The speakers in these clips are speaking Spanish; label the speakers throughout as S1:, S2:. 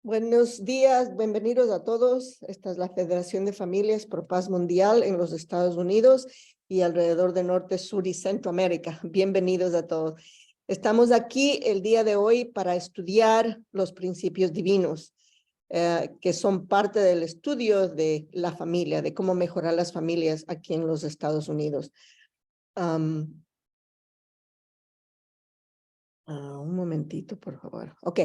S1: Buenos días, bienvenidos a todos. Esta es la Federación de Familias por Paz Mundial en los Estados Unidos y alrededor de Norte, Sur y Centroamérica. Bienvenidos a todos. Estamos aquí el día de hoy para estudiar los principios divinos, que son parte del estudio de la familia, de cómo mejorar las familias aquí en los Estados Unidos. Un momentito, por favor. Ok.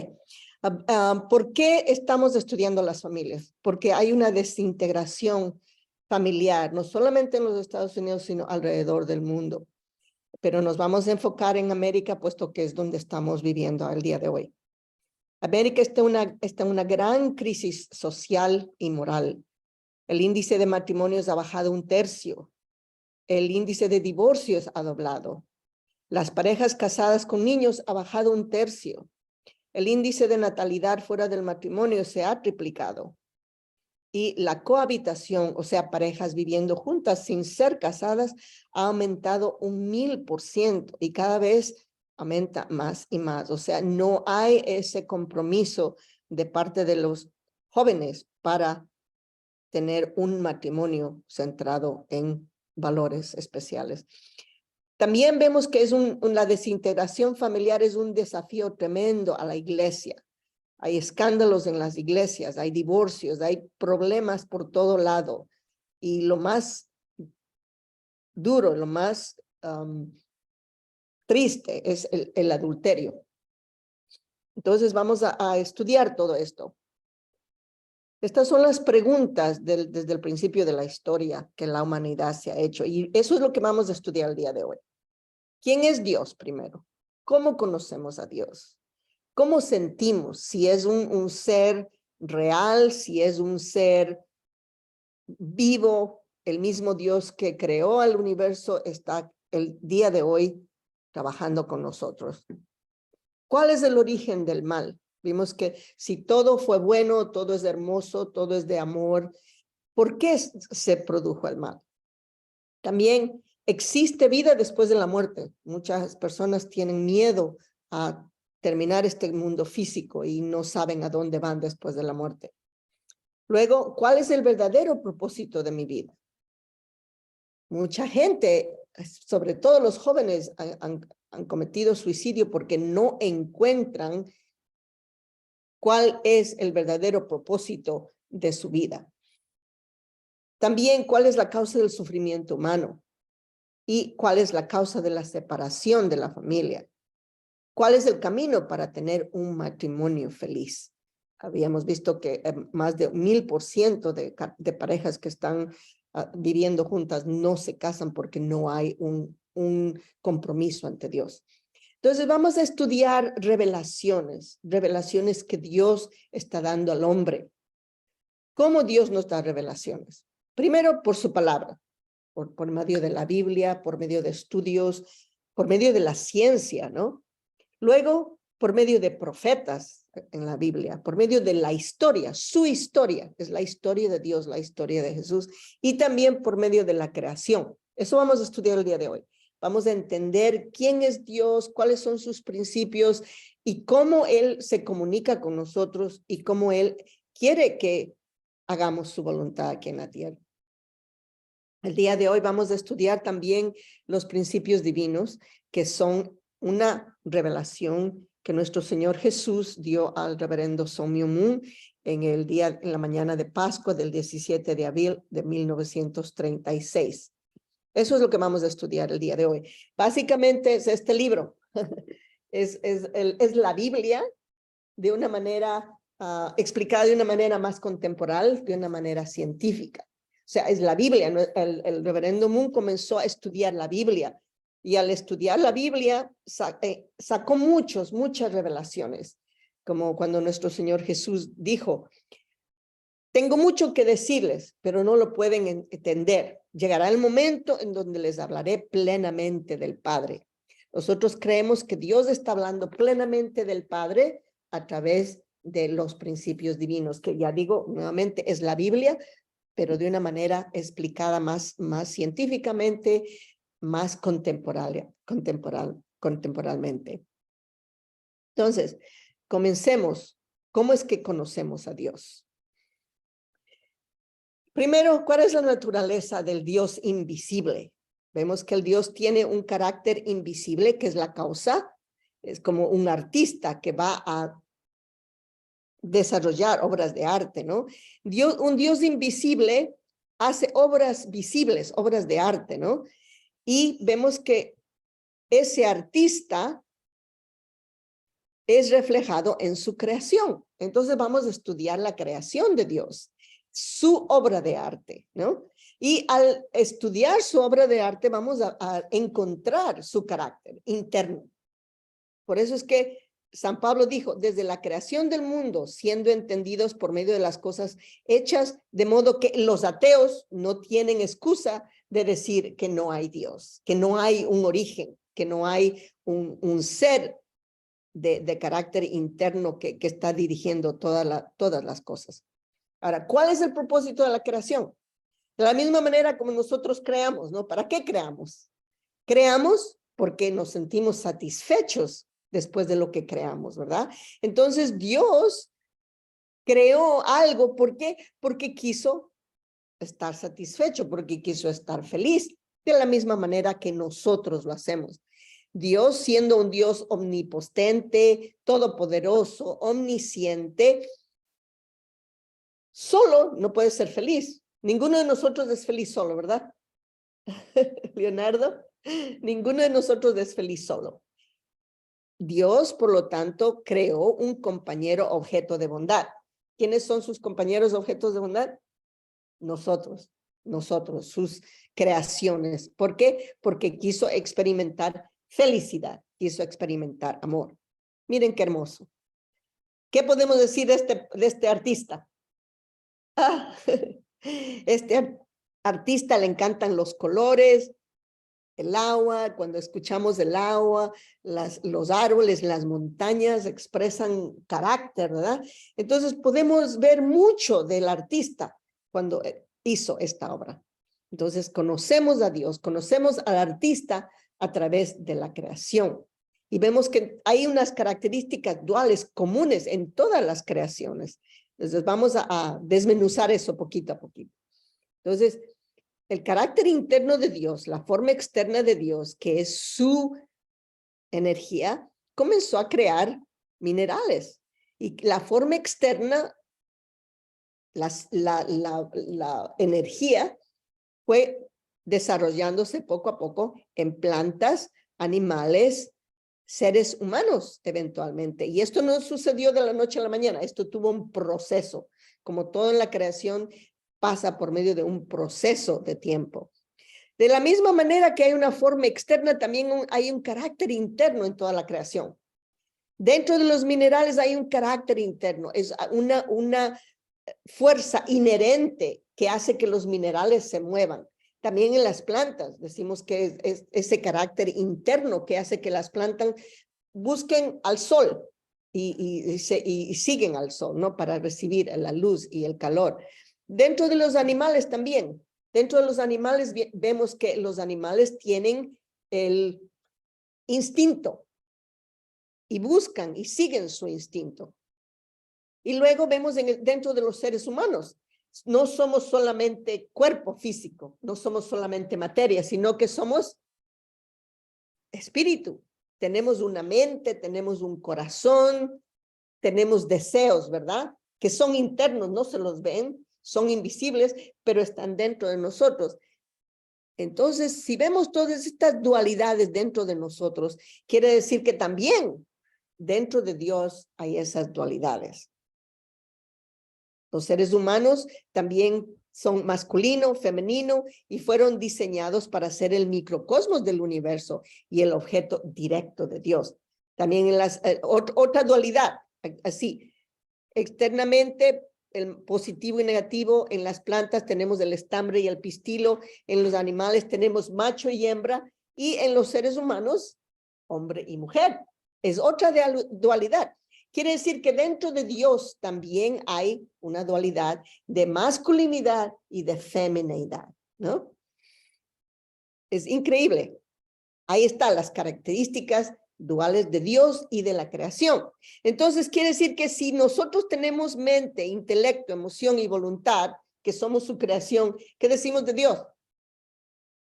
S1: ¿Por qué estamos estudiando las familias? Porque hay una desintegración familiar, no solamente en los Estados Unidos, sino alrededor del mundo. Pero nos vamos a enfocar en América, puesto que es donde estamos viviendo al día de hoy. América está en una gran crisis social y moral. El índice de matrimonios ha bajado 1/3. El índice de divorcios ha doblado. Las parejas casadas con niños ha bajado 1/3. El índice de natalidad fuera del matrimonio se ha triplicado. Y la cohabitación, o sea, parejas viviendo juntas sin ser casadas, ha aumentado 1000% y cada vez aumenta más y más. O sea, no hay ese compromiso de parte de los jóvenes para tener un matrimonio centrado en valores especiales. También vemos que la desintegración familiar es un desafío tremendo a la iglesia. Hay escándalos en las iglesias, hay divorcios, hay problemas por todo lado. Y lo más duro, lo más triste es el adulterio. Entonces vamos a estudiar todo esto. Estas son las preguntas desde el principio de la historia que la humanidad se ha hecho. Y eso es lo que vamos a estudiar el día de hoy. ¿Quién es Dios primero? ¿Cómo conocemos a Dios? ¿Cómo sentimos? Si es un ser real, si es un ser vivo, el mismo Dios que creó al universo está el día de hoy trabajando con nosotros. ¿Cuál es el origen del mal? Vimos que si todo fue bueno, todo es hermoso, todo es de amor, ¿por qué se produjo el mal? También existe vida después de la muerte. Muchas personas tienen miedo a terminar este mundo físico y no saben a dónde van después de la muerte. Luego, ¿cuál es el verdadero propósito de mi vida? Mucha gente, sobre todo los jóvenes, han cometido suicidio porque no encuentran cuál es el verdadero propósito de su vida. También, ¿cuál es la causa del sufrimiento humano? ¿Y cuál es la causa de la separación de la familia? ¿Cuál es el camino para tener un matrimonio feliz? Habíamos visto que más de 1000% de parejas que están viviendo juntas no se casan porque no hay un compromiso ante Dios. Entonces vamos a estudiar revelaciones que Dios está dando al hombre. ¿Cómo Dios nos da revelaciones? Primero, por su palabra, por medio de la Biblia, por medio de estudios, por medio de la ciencia, ¿no? Luego, por medio de profetas en la Biblia, por medio de la historia, su historia, es la historia de Dios, la historia de Jesús, y también por medio de la creación. Eso vamos a estudiar el día de hoy. Vamos a entender quién es Dios, cuáles son sus principios y cómo Él se comunica con nosotros y cómo Él quiere que hagamos su voluntad aquí en la tierra. El día de hoy vamos a estudiar también los principios divinos, que son una revelación que nuestro Señor Jesús dio al reverendo Sun Myung Moon en la mañana de Pascua del 17 de abril de 1936. Eso es lo que vamos a estudiar el día de hoy. Básicamente es este libro. es la Biblia de una manera explicada de una manera más contemporánea, de una manera científica. O sea, es la Biblia. El reverendo Moon comenzó a estudiar la Biblia y al estudiar la Biblia sacó muchas revelaciones, como cuando nuestro Señor Jesús dijo: tengo mucho que decirles, pero no lo pueden entender. Llegará el momento en donde les hablaré plenamente del Padre. Nosotros creemos que Dios está hablando plenamente del Padre a través de los principios divinos, que ya digo nuevamente es la Biblia, pero de una manera explicada más científicamente, más contemporalmente. Entonces, comencemos ¿Cómo es que conocemos a Dios? Primero, ¿cuál es la naturaleza del Dios invisible? Vemos que el Dios tiene un carácter invisible, que es la causa. Es como un artista que va a desarrollar obras de arte, ¿no? Un Dios invisible hace obras visibles, obras de arte, ¿no? Y vemos que ese artista es reflejado en su creación. Entonces vamos a estudiar la creación de Dios, su obra de arte, ¿no? Y al estudiar su obra de arte vamos a encontrar su carácter interno. Por eso es que San Pablo dijo, desde la creación del mundo, siendo entendidos por medio de las cosas hechas, de modo que los ateos no tienen excusa de decir que no hay Dios, que no hay un origen, que no hay un ser de carácter interno que está dirigiendo todas las cosas. Ahora, ¿cuál es el propósito de la creación? De la misma manera como nosotros creamos, ¿no? ¿Para qué creamos? Creamos porque nos sentimos satisfechos después de lo que creamos, ¿verdad? Entonces Dios creó algo, ¿por qué? Porque quiso estar satisfecho, porque quiso estar feliz, de la misma manera que nosotros lo hacemos. Dios, siendo un Dios omnipotente, todopoderoso, omnisciente, solo no puede ser feliz. Ninguno de nosotros es feliz solo, ¿verdad? Leonardo, ninguno de nosotros es feliz solo. Dios, por lo tanto, creó un compañero objeto de bondad. ¿Quiénes son sus compañeros objetos de bondad? Nosotros, sus creaciones. ¿Por qué? Porque quiso experimentar felicidad, quiso experimentar amor. Miren qué hermoso. ¿Qué podemos decir de este artista? Este artista le encantan los colores, el agua, cuando escuchamos el agua, los árboles, las montañas expresan carácter, ¿verdad? Entonces podemos ver mucho del artista cuando hizo esta obra. Entonces conocemos a Dios, conocemos al artista a través de la creación. Y vemos que hay unas características duales comunes en todas las creaciones. Entonces vamos a desmenuzar eso poquito a poquito. Entonces, el carácter interno de Dios, la forma externa de Dios, que es su energía, comenzó a crear minerales. Y la forma externa, la energía, fue desarrollándose poco a poco en plantas, animales, seres humanos eventualmente. Y esto no sucedió de la noche a la mañana, esto tuvo un proceso. Como todo en la creación, pasa por medio de un proceso de tiempo. De la misma manera que hay una forma externa, también hay un carácter interno en toda la creación. Dentro de los minerales hay un carácter interno, es una fuerza inherente que hace que los minerales se muevan. También en las plantas, decimos que es ese carácter interno que hace que las plantas busquen al sol y siguen al sol, ¿no? Para recibir la luz y el calor. Dentro de los animales también. Dentro de los animales vemos que los animales tienen el instinto y buscan y siguen su instinto. Y luego vemos dentro de los seres humanos, no somos solamente cuerpo físico, no somos solamente materia, sino que somos espíritu. Tenemos una mente, tenemos un corazón, tenemos deseos, ¿verdad? Que son internos, no se los ven, son invisibles, pero están dentro de nosotros. Entonces, si vemos todas estas dualidades dentro de nosotros, quiere decir que también dentro de Dios hay esas dualidades. Los seres humanos también son masculino, femenino y fueron diseñados para ser el microcosmos del universo y el objeto directo de Dios. También en otra dualidad, así, externamente el positivo y negativo, en las plantas tenemos el estambre y el pistilo, en los animales tenemos macho y hembra y en los seres humanos, hombre y mujer. Es otra dualidad. Quiere decir que dentro de Dios también hay una dualidad de masculinidad y de feminidad, ¿no? Es increíble. Ahí están las características duales de Dios y de la creación. Entonces quiere decir que si nosotros tenemos mente, intelecto, emoción y voluntad, que somos su creación, ¿qué decimos de Dios?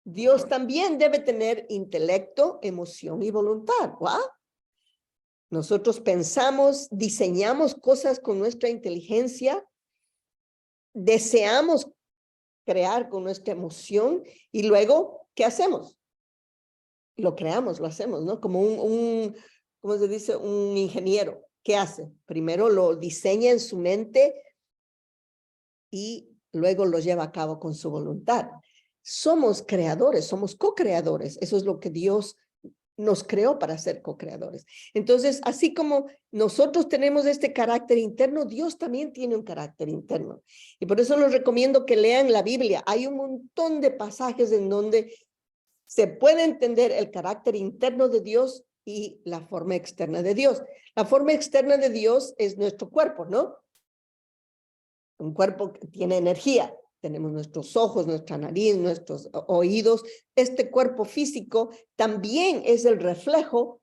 S1: Dios también debe tener intelecto, emoción y voluntad. ¿Wow? Nosotros pensamos, diseñamos cosas con nuestra inteligencia, deseamos crear con nuestra emoción y luego, ¿qué hacemos? Lo creamos, lo hacemos, ¿no? Como ¿cómo se dice? Un ingeniero. ¿Qué hace? Primero lo diseña en su mente y luego lo lleva a cabo con su voluntad. Somos creadores, somos co-creadores. Eso es lo que Dios nos creó para ser co-creadores. Entonces, así como nosotros tenemos este carácter interno, Dios también tiene un carácter interno. Y por eso les recomiendo que lean la Biblia. Hay un montón de pasajes en donde se puede entender el carácter interno de Dios y la forma externa de Dios. La forma externa de Dios es nuestro cuerpo, ¿no? Un cuerpo que tiene energía. Tenemos nuestros ojos, nuestra nariz, nuestros oídos. Este cuerpo físico también es el reflejo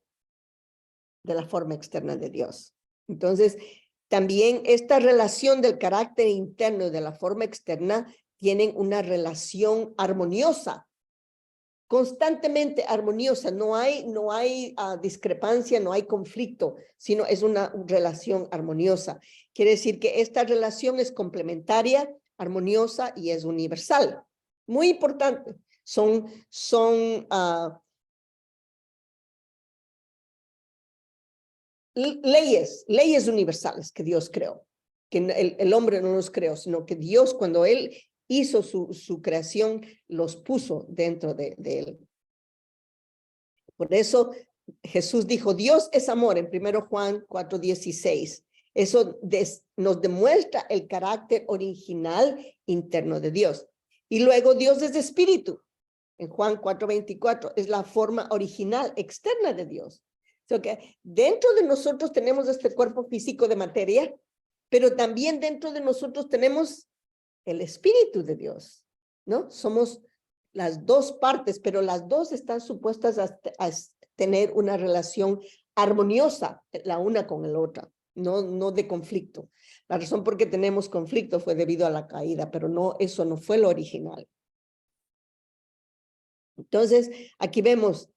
S1: de la forma externa de Dios. Entonces, también esta relación del carácter interno y de la forma externa tienen una relación armoniosa, constantemente armoniosa. No hay discrepancia, no hay conflicto, sino es una relación armoniosa. Quiere decir que esta relación es complementaria, armoniosa y es universal. Muy importante. Son leyes universales que Dios creó, que el hombre no los creó, sino que Dios, cuando él hizo su creación, los puso dentro de él. Por eso Jesús dijo, Dios es amor, en 1 Juan 4:16. Eso nos demuestra el carácter original interno de Dios. Y luego Dios es espíritu. En Juan 4:24 es la forma original externa de Dios. So que dentro de nosotros tenemos este cuerpo físico de materia, pero también dentro de nosotros tenemos el espíritu de Dios, ¿no? Somos las dos partes, pero las dos están supuestas a tener una relación armoniosa la una con la otra, no de conflicto. La razón por qué tenemos conflicto fue debido a la caída, pero no, eso no fue lo original. Entonces, aquí vemos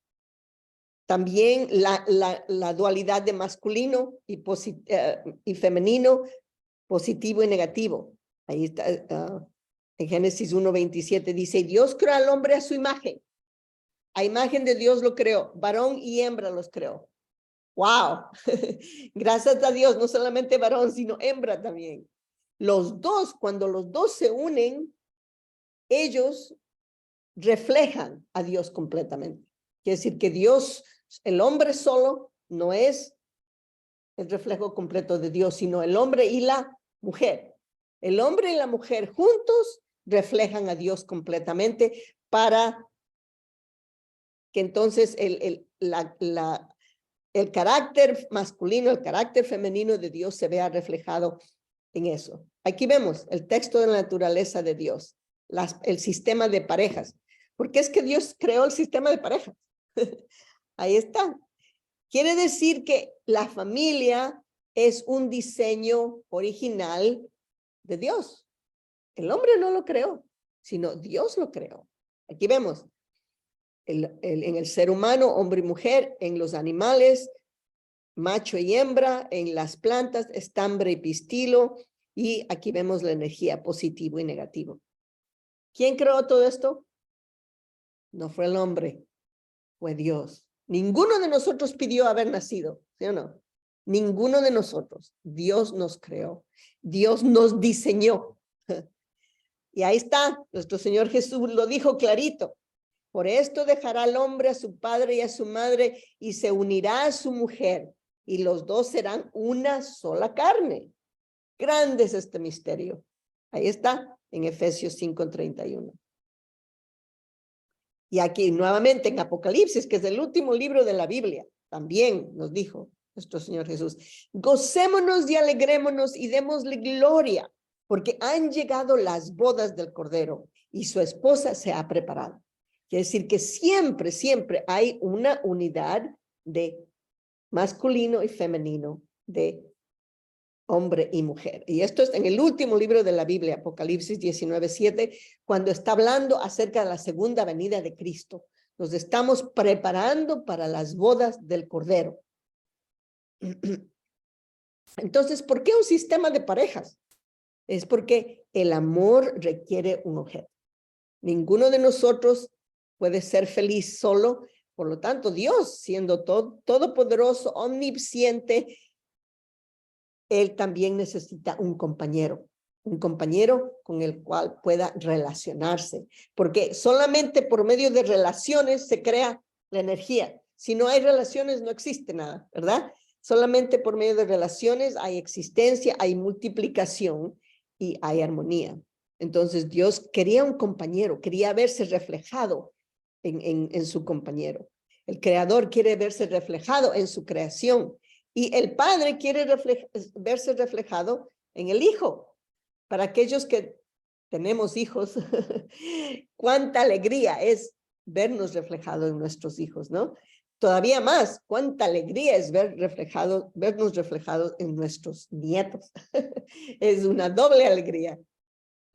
S1: también la dualidad de masculino y femenino, positivo y negativo. Ahí está, en Génesis 1:27 dice, Dios creó al hombre a su imagen. A imagen de Dios lo creó, varón y hembra los creó. ¡Wow! Gracias a Dios, no solamente varón, sino hembra también. Los dos, cuando los dos se unen, ellos reflejan a Dios completamente. Quiere decir que Dios, el hombre solo, no es el reflejo completo de Dios, sino el hombre y la mujer. El hombre y la mujer juntos reflejan a Dios completamente para que entonces el carácter masculino, el carácter femenino de Dios se vea reflejado en eso. Aquí vemos el texto de la naturaleza de Dios, el sistema de parejas. ¿Por qué es que Dios creó el sistema de parejas? Ahí está. Quiere decir que la familia es un diseño original de Dios. El hombre no lo creó, sino Dios lo creó. Aquí vemos en el ser humano, hombre y mujer, en los animales, macho y hembra, en las plantas, estambre y pistilo, y aquí vemos la energía positivo y negativo. ¿Quién creó todo esto? No fue el hombre, fue Dios. Ninguno de nosotros pidió haber nacido, ¿sí o no? Ninguno de nosotros. Dios nos creó. Dios nos diseñó. Y ahí está, nuestro Señor Jesús lo dijo clarito. Por esto dejará el hombre a su padre y a su madre y se unirá a su mujer y los dos serán una sola carne. Grande es este misterio. Ahí está, en Efesios 5:31. Y aquí nuevamente en Apocalipsis, que es el último libro de la Biblia, también nos dijo nuestro Señor Jesús, gocémonos y alegrémonos y démosle gloria, porque han llegado las bodas del Cordero y su esposa se ha preparado. Quiere decir que siempre hay una unidad de masculino y femenino, de hombre y mujer. Y esto es en el último libro de la Biblia, Apocalipsis 19:7, cuando está hablando acerca de la segunda venida de Cristo. Nos estamos preparando para las bodas del Cordero. Entonces, ¿por qué un sistema de parejas? Es porque el amor requiere un objeto. Ninguno de nosotros puede ser feliz solo. Por lo tanto, Dios, siendo todopoderoso, omnisciente, Él también necesita un compañero con el cual pueda relacionarse, porque solamente por medio de relaciones se crea la energía. Si no hay relaciones, no existe nada, ¿verdad? Solamente por medio de relaciones hay existencia, hay multiplicación y hay armonía. Entonces Dios quería un compañero, quería verse reflejado en su compañero. El creador quiere verse reflejado en su creación. Y el Padre quiere verse reflejado en el Hijo. Para aquellos que tenemos hijos, cuánta alegría es vernos reflejados en nuestros hijos, ¿no? Todavía más, cuánta alegría es vernos reflejados en nuestros nietos. Es una doble alegría.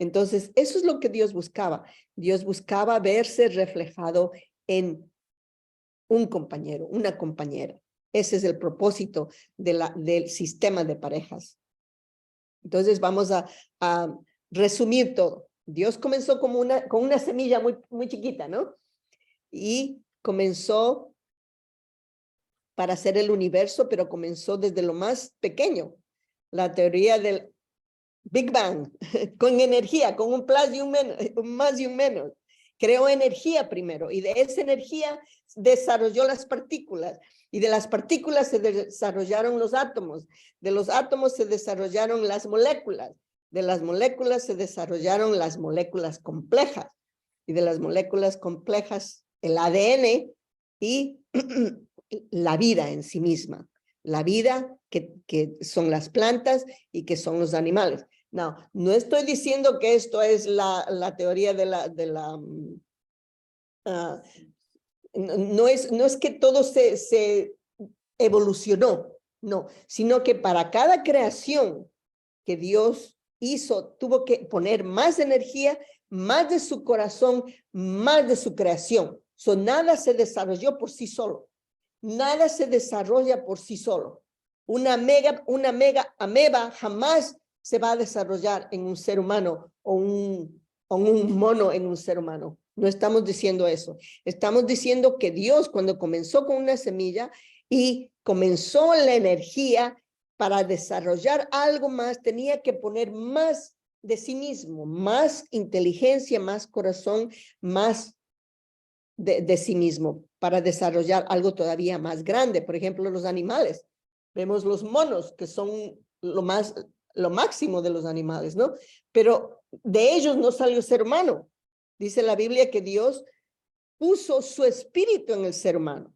S1: Entonces, eso es lo que Dios buscaba. Dios buscaba verse reflejado en un compañero, una compañera. Ese es el propósito del sistema de parejas. Entonces vamos a resumir todo. Dios comenzó con una semilla muy chiquita, ¿no? Y comenzó para hacer el universo, pero comenzó desde lo más pequeño. La teoría del Big Bang, con energía, con un plus y un más y un menos. Creó energía primero y de esa energía desarrolló las partículas y de las partículas se desarrollaron los átomos, de los átomos se desarrollaron las moléculas, de las moléculas se desarrollaron las moléculas complejas y de las moléculas complejas el ADN y la vida en sí misma, la vida que son las plantas y que son los animales. No estoy diciendo que esto es la teoría no es que todo se evolucionó, no, sino que para cada creación que Dios hizo, tuvo que poner más energía, más de su corazón, más de su creación. Nada se desarrolló por sí solo. Nada se desarrolla por sí solo. Una mega ameba jamás se va a desarrollar en un ser humano o un mono en un ser humano. No estamos diciendo eso. Estamos diciendo que Dios, cuando comenzó con una semilla y comenzó la energía para desarrollar algo más, tenía que poner más de sí mismo, más inteligencia, más corazón, más de sí mismo para desarrollar algo todavía más grande. Por ejemplo, los animales. Vemos los monos, que son lo máximo de los animales, ¿no? Pero de ellos no salió ser humano. Dice la Biblia que Dios puso su espíritu en el ser humano,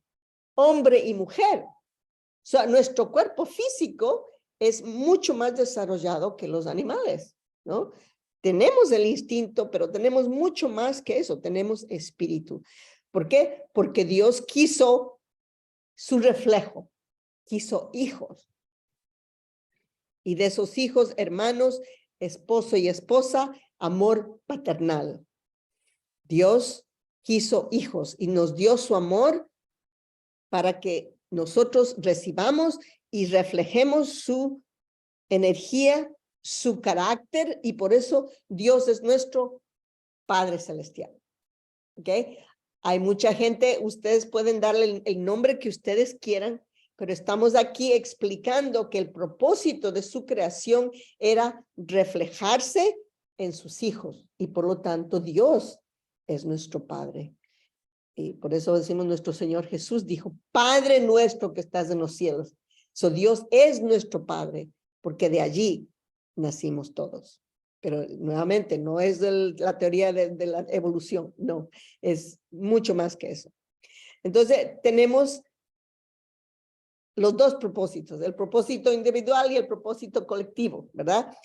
S1: hombre y mujer. O sea, nuestro cuerpo físico es mucho más desarrollado que los animales, ¿no? Tenemos el instinto, pero tenemos mucho más que eso, tenemos espíritu. ¿Por qué? Porque Dios quiso su reflejo, quiso hijos. Y de esos hijos, hermanos, esposo y esposa, amor paternal. Dios quiso hijos y nos dio su amor para que nosotros recibamos y reflejemos su energía, su carácter, y por eso Dios es nuestro Padre Celestial. ¿Ok? Hay mucha gente, ustedes pueden darle el nombre que ustedes quieran, pero estamos aquí explicando que el propósito de su creación era reflejarse en sus hijos, y por lo tanto Dios es nuestro Padre. Y por eso decimos, nuestro Señor Jesús dijo, Padre nuestro que estás en los cielos. Dios es nuestro Padre, porque de allí nacimos todos. Pero nuevamente, no es la teoría de la evolución, no, es mucho más que eso. Entonces, tenemos los dos propósitos, el propósito individual y el propósito colectivo, ¿verdad?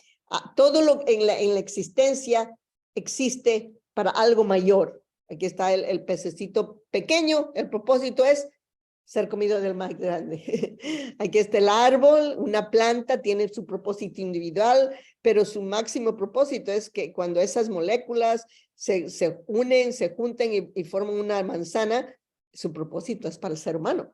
S1: Todo lo en la existencia existe para algo mayor. Aquí está el pececito pequeño, el propósito es ser comido del más grande. Aquí está el árbol, una planta tiene su propósito individual, pero su máximo propósito es que cuando esas moléculas se unen, se junten y forman una manzana, su propósito es para el ser humano.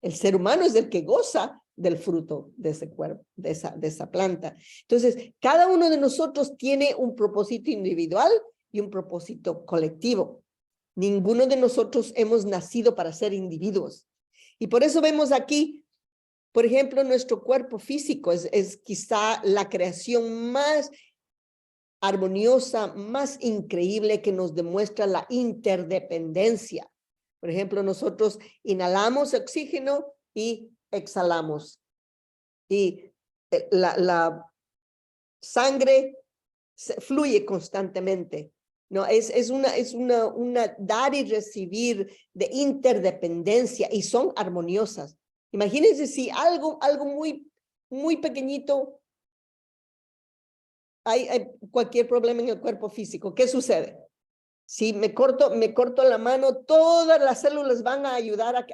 S1: El ser humano es el que goza del fruto de ese cuerpo, de esa planta. Entonces, cada uno de nosotros tiene un propósito individual y un propósito colectivo. Ninguno de nosotros hemos nacido para ser individuos. Y por eso vemos aquí, por ejemplo, nuestro cuerpo físico es quizá la creación más armoniosa, más increíble, que nos demuestra la interdependencia. Por ejemplo, nosotros inhalamos oxígeno y exhalamos. Y la sangre fluye constantemente. No, es una dar y recibir de interdependencia y son armoniosas. Imagínense si algo muy pequeñito, hay cualquier problema en el cuerpo físico. ¿Qué sucede? Si me corto la mano, todas las células van a ayudar a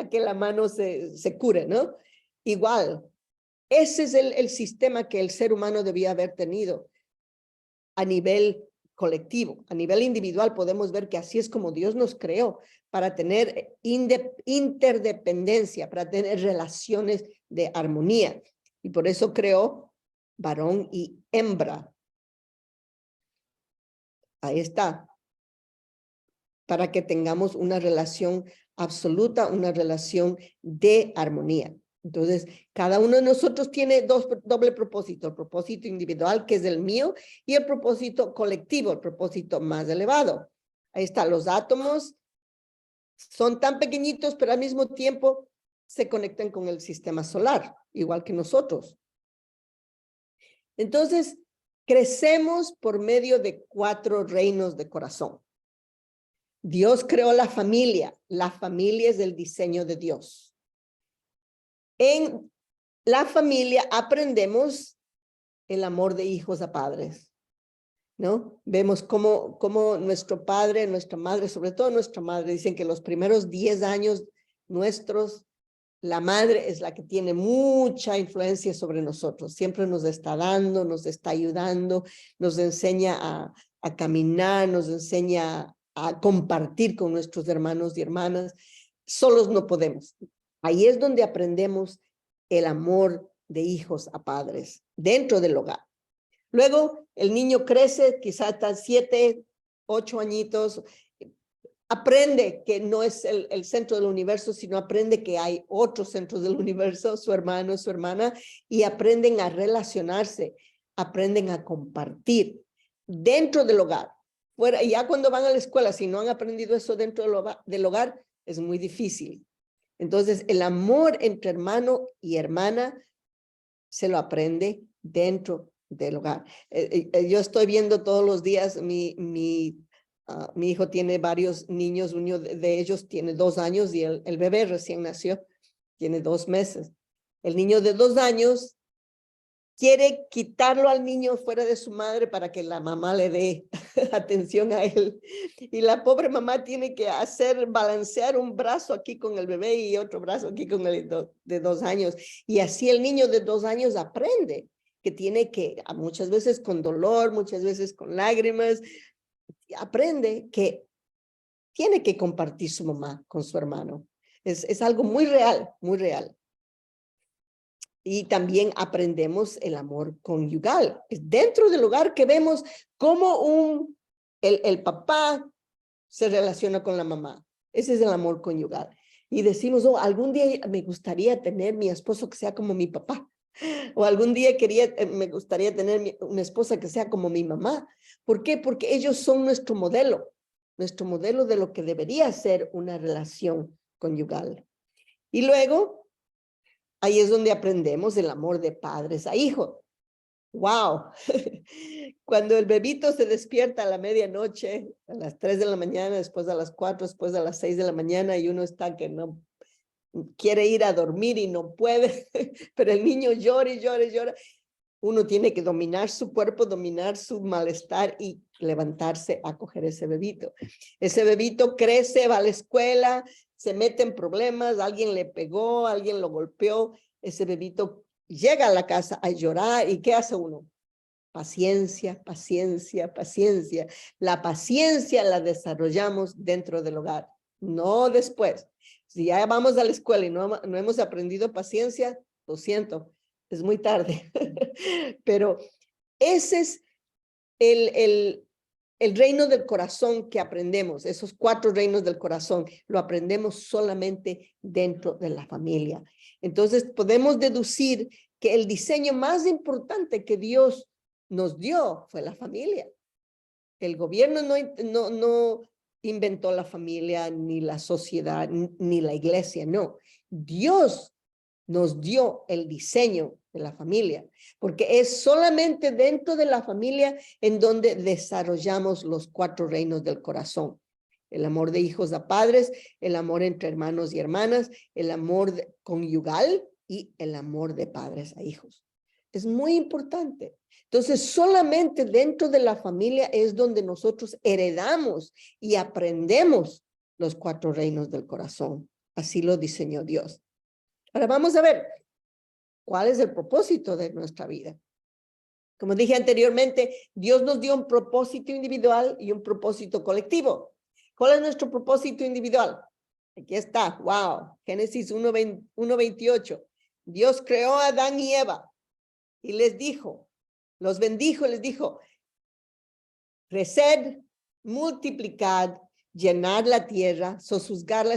S1: que la mano se cure, ¿no? Igual, ese es el sistema que el ser humano debía haber tenido a nivel colectivo. A nivel individual podemos ver que así es como Dios nos creó, para tener interdependencia, para tener relaciones de armonía. Y por eso creó varón y hembra. Ahí está. Para que tengamos una relación absoluta, una relación de armonía. Entonces, cada uno de nosotros tiene doble propósito, el propósito individual, que es el mío, y el propósito colectivo, el propósito más elevado. Ahí está, los átomos son tan pequeñitos, pero al mismo tiempo se conectan con el sistema solar, igual que nosotros. Entonces, crecemos por medio de 4 reinos de corazón. Dios creó la familia es el diseño de Dios. En la familia aprendemos el amor de hijos a padres, ¿no? Vemos cómo nuestro padre, nuestra madre, sobre todo nuestra madre, dicen que los primeros 10 años nuestros, la madre es la que tiene mucha influencia sobre nosotros. Siempre nos está dando, nos está ayudando, nos enseña a caminar, nos enseña a compartir con nuestros hermanos y hermanas. Solos no podemos. Ahí es donde aprendemos el amor de hijos a padres, dentro del hogar. Luego el niño crece, quizá hasta 7, 8 añitos, aprende que no es el centro del universo, sino aprende que hay otros centros del universo, su hermano, su hermana, y aprenden a relacionarse, aprenden a compartir dentro del hogar. Fuera, ya cuando van a la escuela, si no han aprendido eso dentro del hogar, es muy difícil. Entonces, el amor entre hermano y hermana se lo aprende dentro del hogar. Yo estoy viendo todos los días, mi hijo tiene varios niños, uno de ellos tiene 2 años y el bebé recién nació, tiene 2 meses. El niño de 2 años quiere quitarlo al niño fuera de su madre para que la mamá le dé atención a él. Y la pobre mamá tiene que balancear un brazo aquí con el bebé y otro brazo aquí con el de 2 años. Y así el niño de 2 años aprende que tiene que, muchas veces con dolor, muchas veces con lágrimas, aprende que tiene que compartir su mamá con su hermano. Es algo muy real, muy real. Y también aprendemos el amor conyugal. Es dentro del hogar que vemos cómo el papá se relaciona con la mamá. Ese es el amor conyugal. Y decimos, oh, algún día me gustaría tener mi esposo que sea como mi papá. O algún día me gustaría tener una esposa que sea como mi mamá. ¿Por qué? Porque ellos son nuestro modelo de lo que debería ser una relación conyugal. Y luego, ahí es donde aprendemos el amor de padres a hijos. ¡Wow! Cuando el bebito se despierta a la medianoche, a las 3 de la mañana, después a las 4, después a las 6 de la mañana, y uno está que no quiere ir a dormir y no puede, pero el niño llora y llora y llora. Uno tiene que dominar su cuerpo, dominar su malestar y levantarse a coger ese bebito. Ese bebito crece, va a la escuela, se mete en problemas, alguien le pegó, alguien lo golpeó, ese bebito llega a la casa a llorar. ¿Y qué hace uno? Paciencia, paciencia, paciencia. La paciencia la desarrollamos dentro del hogar, no después. Si ya vamos a la escuela y no hemos aprendido paciencia, lo siento, es muy tarde. Pero ese es el reino del corazón que aprendemos, esos 4 reinos del corazón, lo aprendemos solamente dentro de la familia. Entonces podemos deducir que el diseño más importante que Dios nos dio fue la familia. El gobierno no inventó la familia, ni la sociedad, ni la iglesia, no. Dios nos dio el diseño de la familia, porque es solamente dentro de la familia en donde desarrollamos los 4 reinos del corazón. El amor de hijos a padres, el amor entre hermanos y hermanas, el amor conyugal y el amor de padres a hijos. Es muy importante. Entonces, solamente dentro de la familia es donde nosotros heredamos y aprendemos los 4 reinos del corazón. Así lo diseñó Dios. Ahora vamos a ver cuál es el propósito de nuestra vida. Como dije anteriormente, Dios nos dio un propósito individual y un propósito colectivo. ¿Cuál es nuestro propósito individual? Aquí está, wow, Génesis 1:28. Dios creó a Adán y Eva y les dijo, los bendijo y les dijo, creced, multiplicad, llenad la tierra, sojuzgarla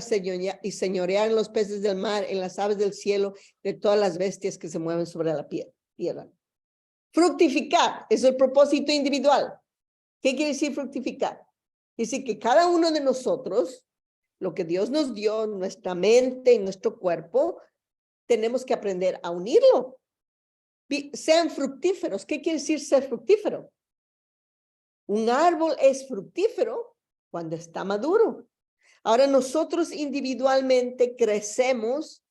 S1: y señorear en los peces del mar, en las aves del cielo, de todas las bestias que se mueven sobre la tierra. Fructificar es el propósito individual. ¿Qué quiere decir fructificar? Quiere decir que cada uno de nosotros, lo que Dios nos dio, nuestra mente y nuestro cuerpo, tenemos que aprender a unirlo. Sean fructíferos. ¿Qué quiere decir ser fructífero? Un árbol es fructífero cuando está maduro. Ahora nosotros individualmente crecemos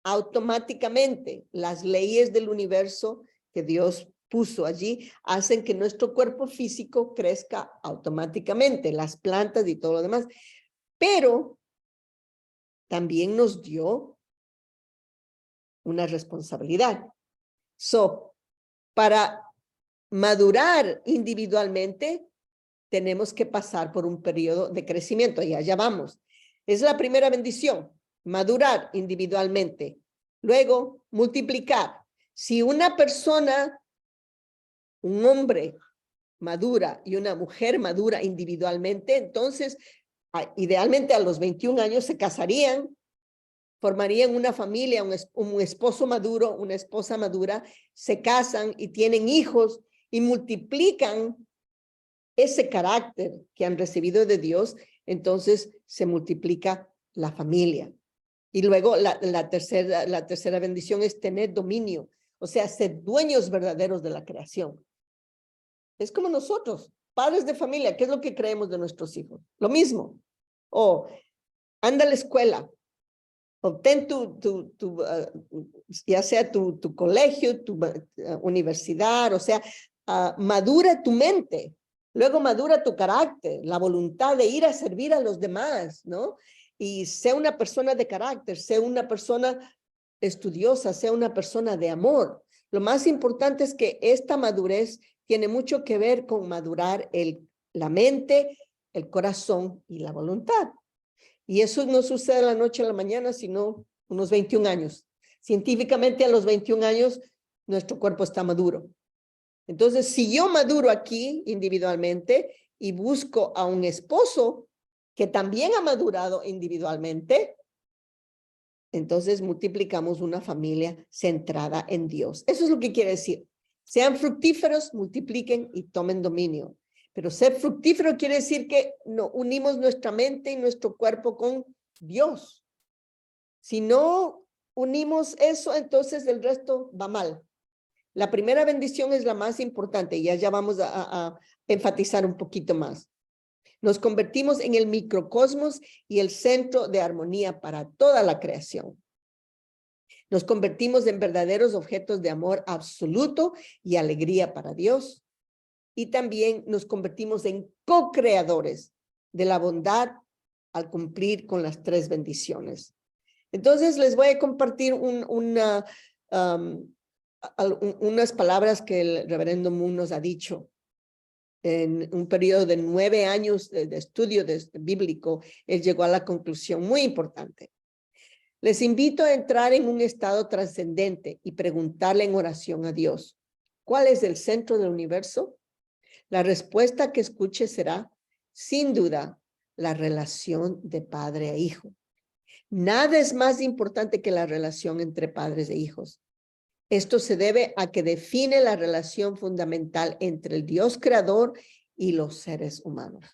S1: automáticamente. Las leyes del universo que Dios puso allí hacen que nuestro cuerpo físico crezca automáticamente, las plantas y todo lo demás. Pero también nos dio una responsabilidad. Para madurar individualmente, tenemos que pasar por un periodo de crecimiento, y allá vamos. Es la primera bendición, madurar individualmente. Luego, multiplicar. Si una persona, un hombre madura y una mujer madura individualmente, entonces, idealmente a los 21 años se casarían, formarían una familia, un esposo maduro, una esposa madura, se casan y tienen hijos y multiplican ese carácter que han recibido de Dios, entonces se multiplica la familia. Y luego la tercera bendición es tener dominio, o sea, ser dueños verdaderos de la creación. Es como nosotros, padres de familia, ¿qué es lo que creemos de nuestros hijos? Lo mismo. Anda a la escuela, obtén ya sea tu colegio, tu universidad, o sea, madura tu mente. Luego madura tu carácter, la voluntad de ir a servir a los demás, ¿no? Y sea una persona de carácter, sea una persona estudiosa, sea una persona de amor. Lo más importante es que esta madurez tiene mucho que ver con madurar la mente, el corazón y la voluntad. Y eso no sucede de la noche a la mañana, sino unos 21 años. Científicamente a los 21 años, nuestro cuerpo está maduro. Entonces, si yo maduro aquí individualmente y busco a un esposo que también ha madurado individualmente, entonces multiplicamos una familia centrada en Dios. Eso es lo que quiere decir. Sean fructíferos, multipliquen y tomen dominio. Pero ser fructífero quiere decir que unimos nuestra mente y nuestro cuerpo con Dios. Si no unimos eso, entonces el resto va mal. La primera bendición es la más importante y ya vamos a enfatizar un poquito más. Nos convertimos en el microcosmos y el centro de armonía para toda la creación. Nos convertimos en verdaderos objetos de amor absoluto y alegría para Dios. Y también nos convertimos en co-creadores de la bondad al cumplir con las 3 bendiciones. Entonces les voy a compartir unas palabras que el reverendo Moon nos ha dicho. En un periodo de 9 años de estudio bíblico, él llegó a la conclusión muy importante. Les invito a entrar en un estado trascendente y preguntarle en oración a Dios, ¿cuál es el centro del universo? La respuesta que escuche será, sin duda, la relación de padre e hijo. Nada es más importante que la relación entre padres e hijos. Esto se debe a que define la relación fundamental entre el Dios creador y los seres humanos.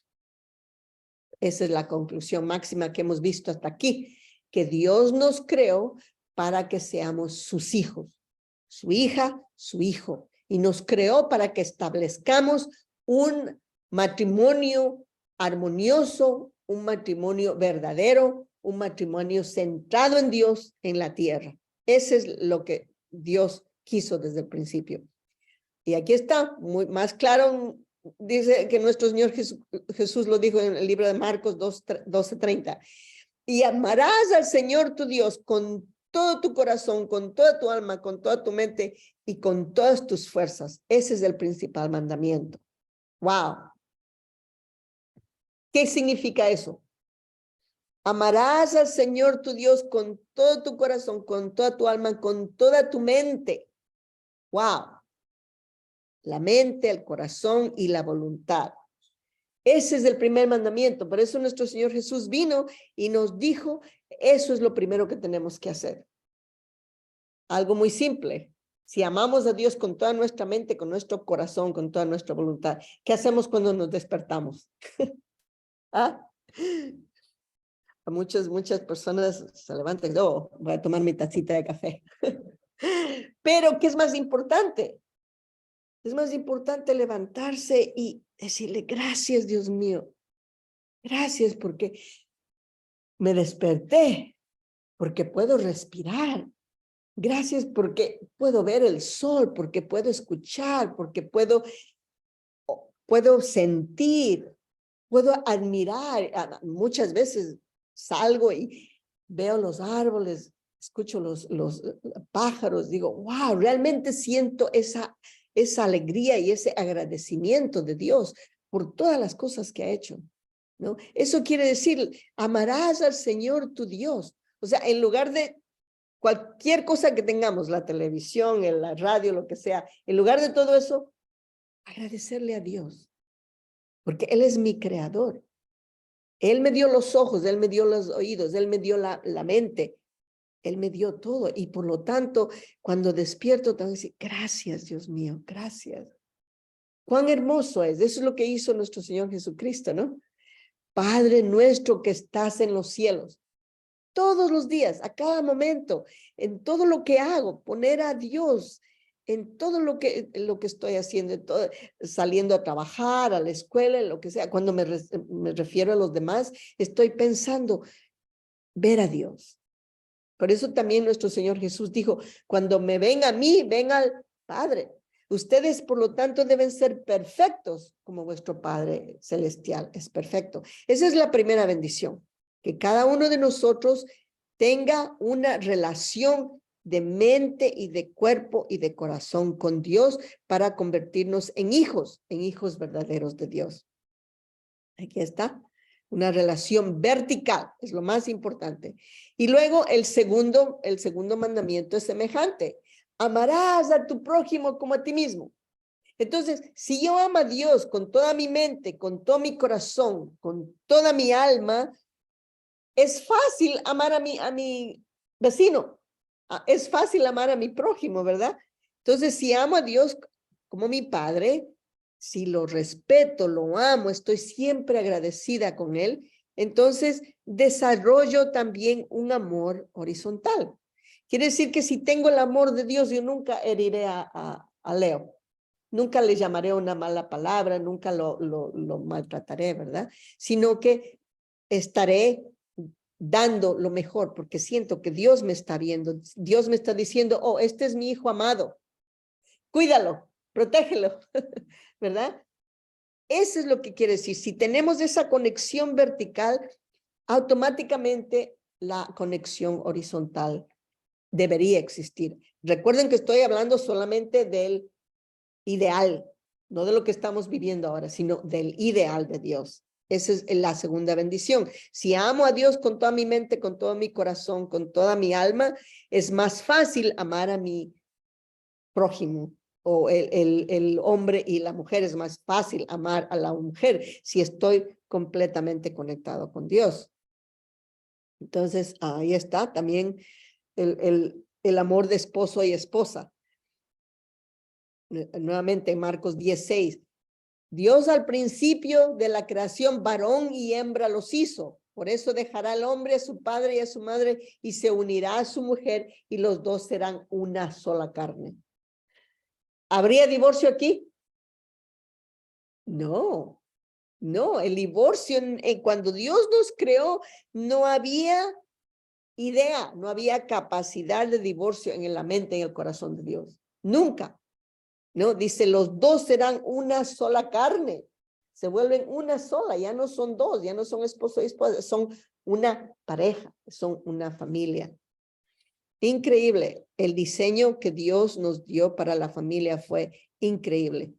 S1: Esa es la conclusión máxima que hemos visto hasta aquí, que Dios nos creó para que seamos sus hijos, su hija, su hijo, y nos creó para que establezcamos un matrimonio armonioso, un matrimonio verdadero, un matrimonio centrado en Dios en la tierra. Ese es lo que Dios quiso desde el principio. Y aquí está, más claro, dice que nuestro Señor Jesús lo dijo en el libro de Marcos 12:30. Y amarás al Señor tu Dios con todo tu corazón, con toda tu alma, con toda tu mente y con todas tus fuerzas. Ese es el principal mandamiento. ¡Wow! ¿Qué significa eso? Amarás al Señor tu Dios con todo tu corazón, con toda tu alma, con toda tu mente. ¡Wow! La mente, el corazón y la voluntad. Ese es el primer mandamiento. Por eso nuestro Señor Jesús vino y nos dijo, eso es lo primero que tenemos que hacer. Algo muy simple. Si amamos a Dios con toda nuestra mente, con nuestro corazón, con toda nuestra voluntad, ¿qué hacemos cuando nos despertamos? ¿Ah? Muchas personas se levantan y dicen, oh, voy a tomar mi tacita de café. Pero, ¿qué es más importante? Es más importante levantarse y decirle, gracias, Dios mío. Gracias porque me desperté, porque puedo respirar. Gracias porque puedo ver el sol, porque puedo escuchar, porque puedo sentir, puedo admirar. Muchas veces salgo y veo los árboles, escucho los pájaros, digo, wow, realmente siento esa alegría y ese agradecimiento de Dios por todas las cosas que ha hecho, ¿no? Eso quiere decir, amarás al Señor tu Dios. O sea, en lugar de cualquier cosa que tengamos, la televisión, la radio, lo que sea, en lugar de todo eso, agradecerle a Dios, porque Él es mi creador. Él me dio los ojos, Él me dio los oídos, Él me dio la mente, Él me dio todo. Y por lo tanto, cuando despierto, tengo que decir, gracias, Dios mío, gracias. Cuán hermoso es. Eso es lo que hizo nuestro Señor Jesucristo, ¿no? Padre nuestro que estás en los cielos. Todos los días, a cada momento, en todo lo que hago, poner a Dios en todo lo que estoy haciendo, saliendo a trabajar, a la escuela, en lo que sea. Cuando me refiero a los demás, estoy pensando, ver a Dios. Por eso también nuestro Señor Jesús dijo, cuando me ven a mí, ven al Padre. Ustedes, por lo tanto, deben ser perfectos como vuestro Padre Celestial es perfecto. Esa es la primera bendición, que cada uno de nosotros tenga una relación de mente y de cuerpo y de corazón con Dios para convertirnos en hijos verdaderos de Dios. Aquí está, una relación vertical, es lo más importante. Y luego el segundo mandamiento es semejante. Amarás a tu prójimo como a ti mismo. Entonces, si yo amo a Dios con toda mi mente, con todo mi corazón, con toda mi alma, es fácil amar a mi vecino. Es fácil amar a mi prójimo, ¿verdad? Entonces, si amo a Dios como mi Padre, si lo respeto, lo amo, estoy siempre agradecida con Él, entonces desarrollo también un amor horizontal. Quiere decir que si tengo el amor de Dios, yo nunca heriré a Leo. Nunca le llamaré una mala palabra, nunca lo maltrataré, ¿verdad? Sino que estaré dando lo mejor, porque siento que Dios me está viendo. Dios me está diciendo, oh, este es mi hijo amado. Cuídalo, protégelo, ¿verdad? Eso es lo que quiere decir. Si tenemos esa conexión vertical, automáticamente la conexión horizontal debería existir. Recuerden que estoy hablando solamente del ideal, no de lo que estamos viviendo ahora, sino del ideal de Dios. Esa es la segunda bendición. Si amo a Dios con toda mi mente, con todo mi corazón, con toda mi alma, es más fácil amar a mi prójimo, o el hombre y la mujer. Es más fácil amar a la mujer si estoy completamente conectado con Dios. Entonces, ahí está también el amor de esposo y esposa. Nuevamente, Marcos 10:6. Dios al principio de la creación, varón y hembra los hizo. Por eso dejará al hombre a su padre y a su madre y se unirá a su mujer y los dos serán una sola carne. ¿Habría divorcio aquí? No, no. El divorcio, cuando Dios nos creó, no había idea, no había capacidad de divorcio en la mente, en el corazón de Dios. Nunca. ¿No? Dice, los dos serán una sola carne. Se vuelven una sola, ya no son dos, ya no son esposo y esposa, son una pareja, son una familia. Increíble. El diseño que Dios nos dio para la familia fue increíble.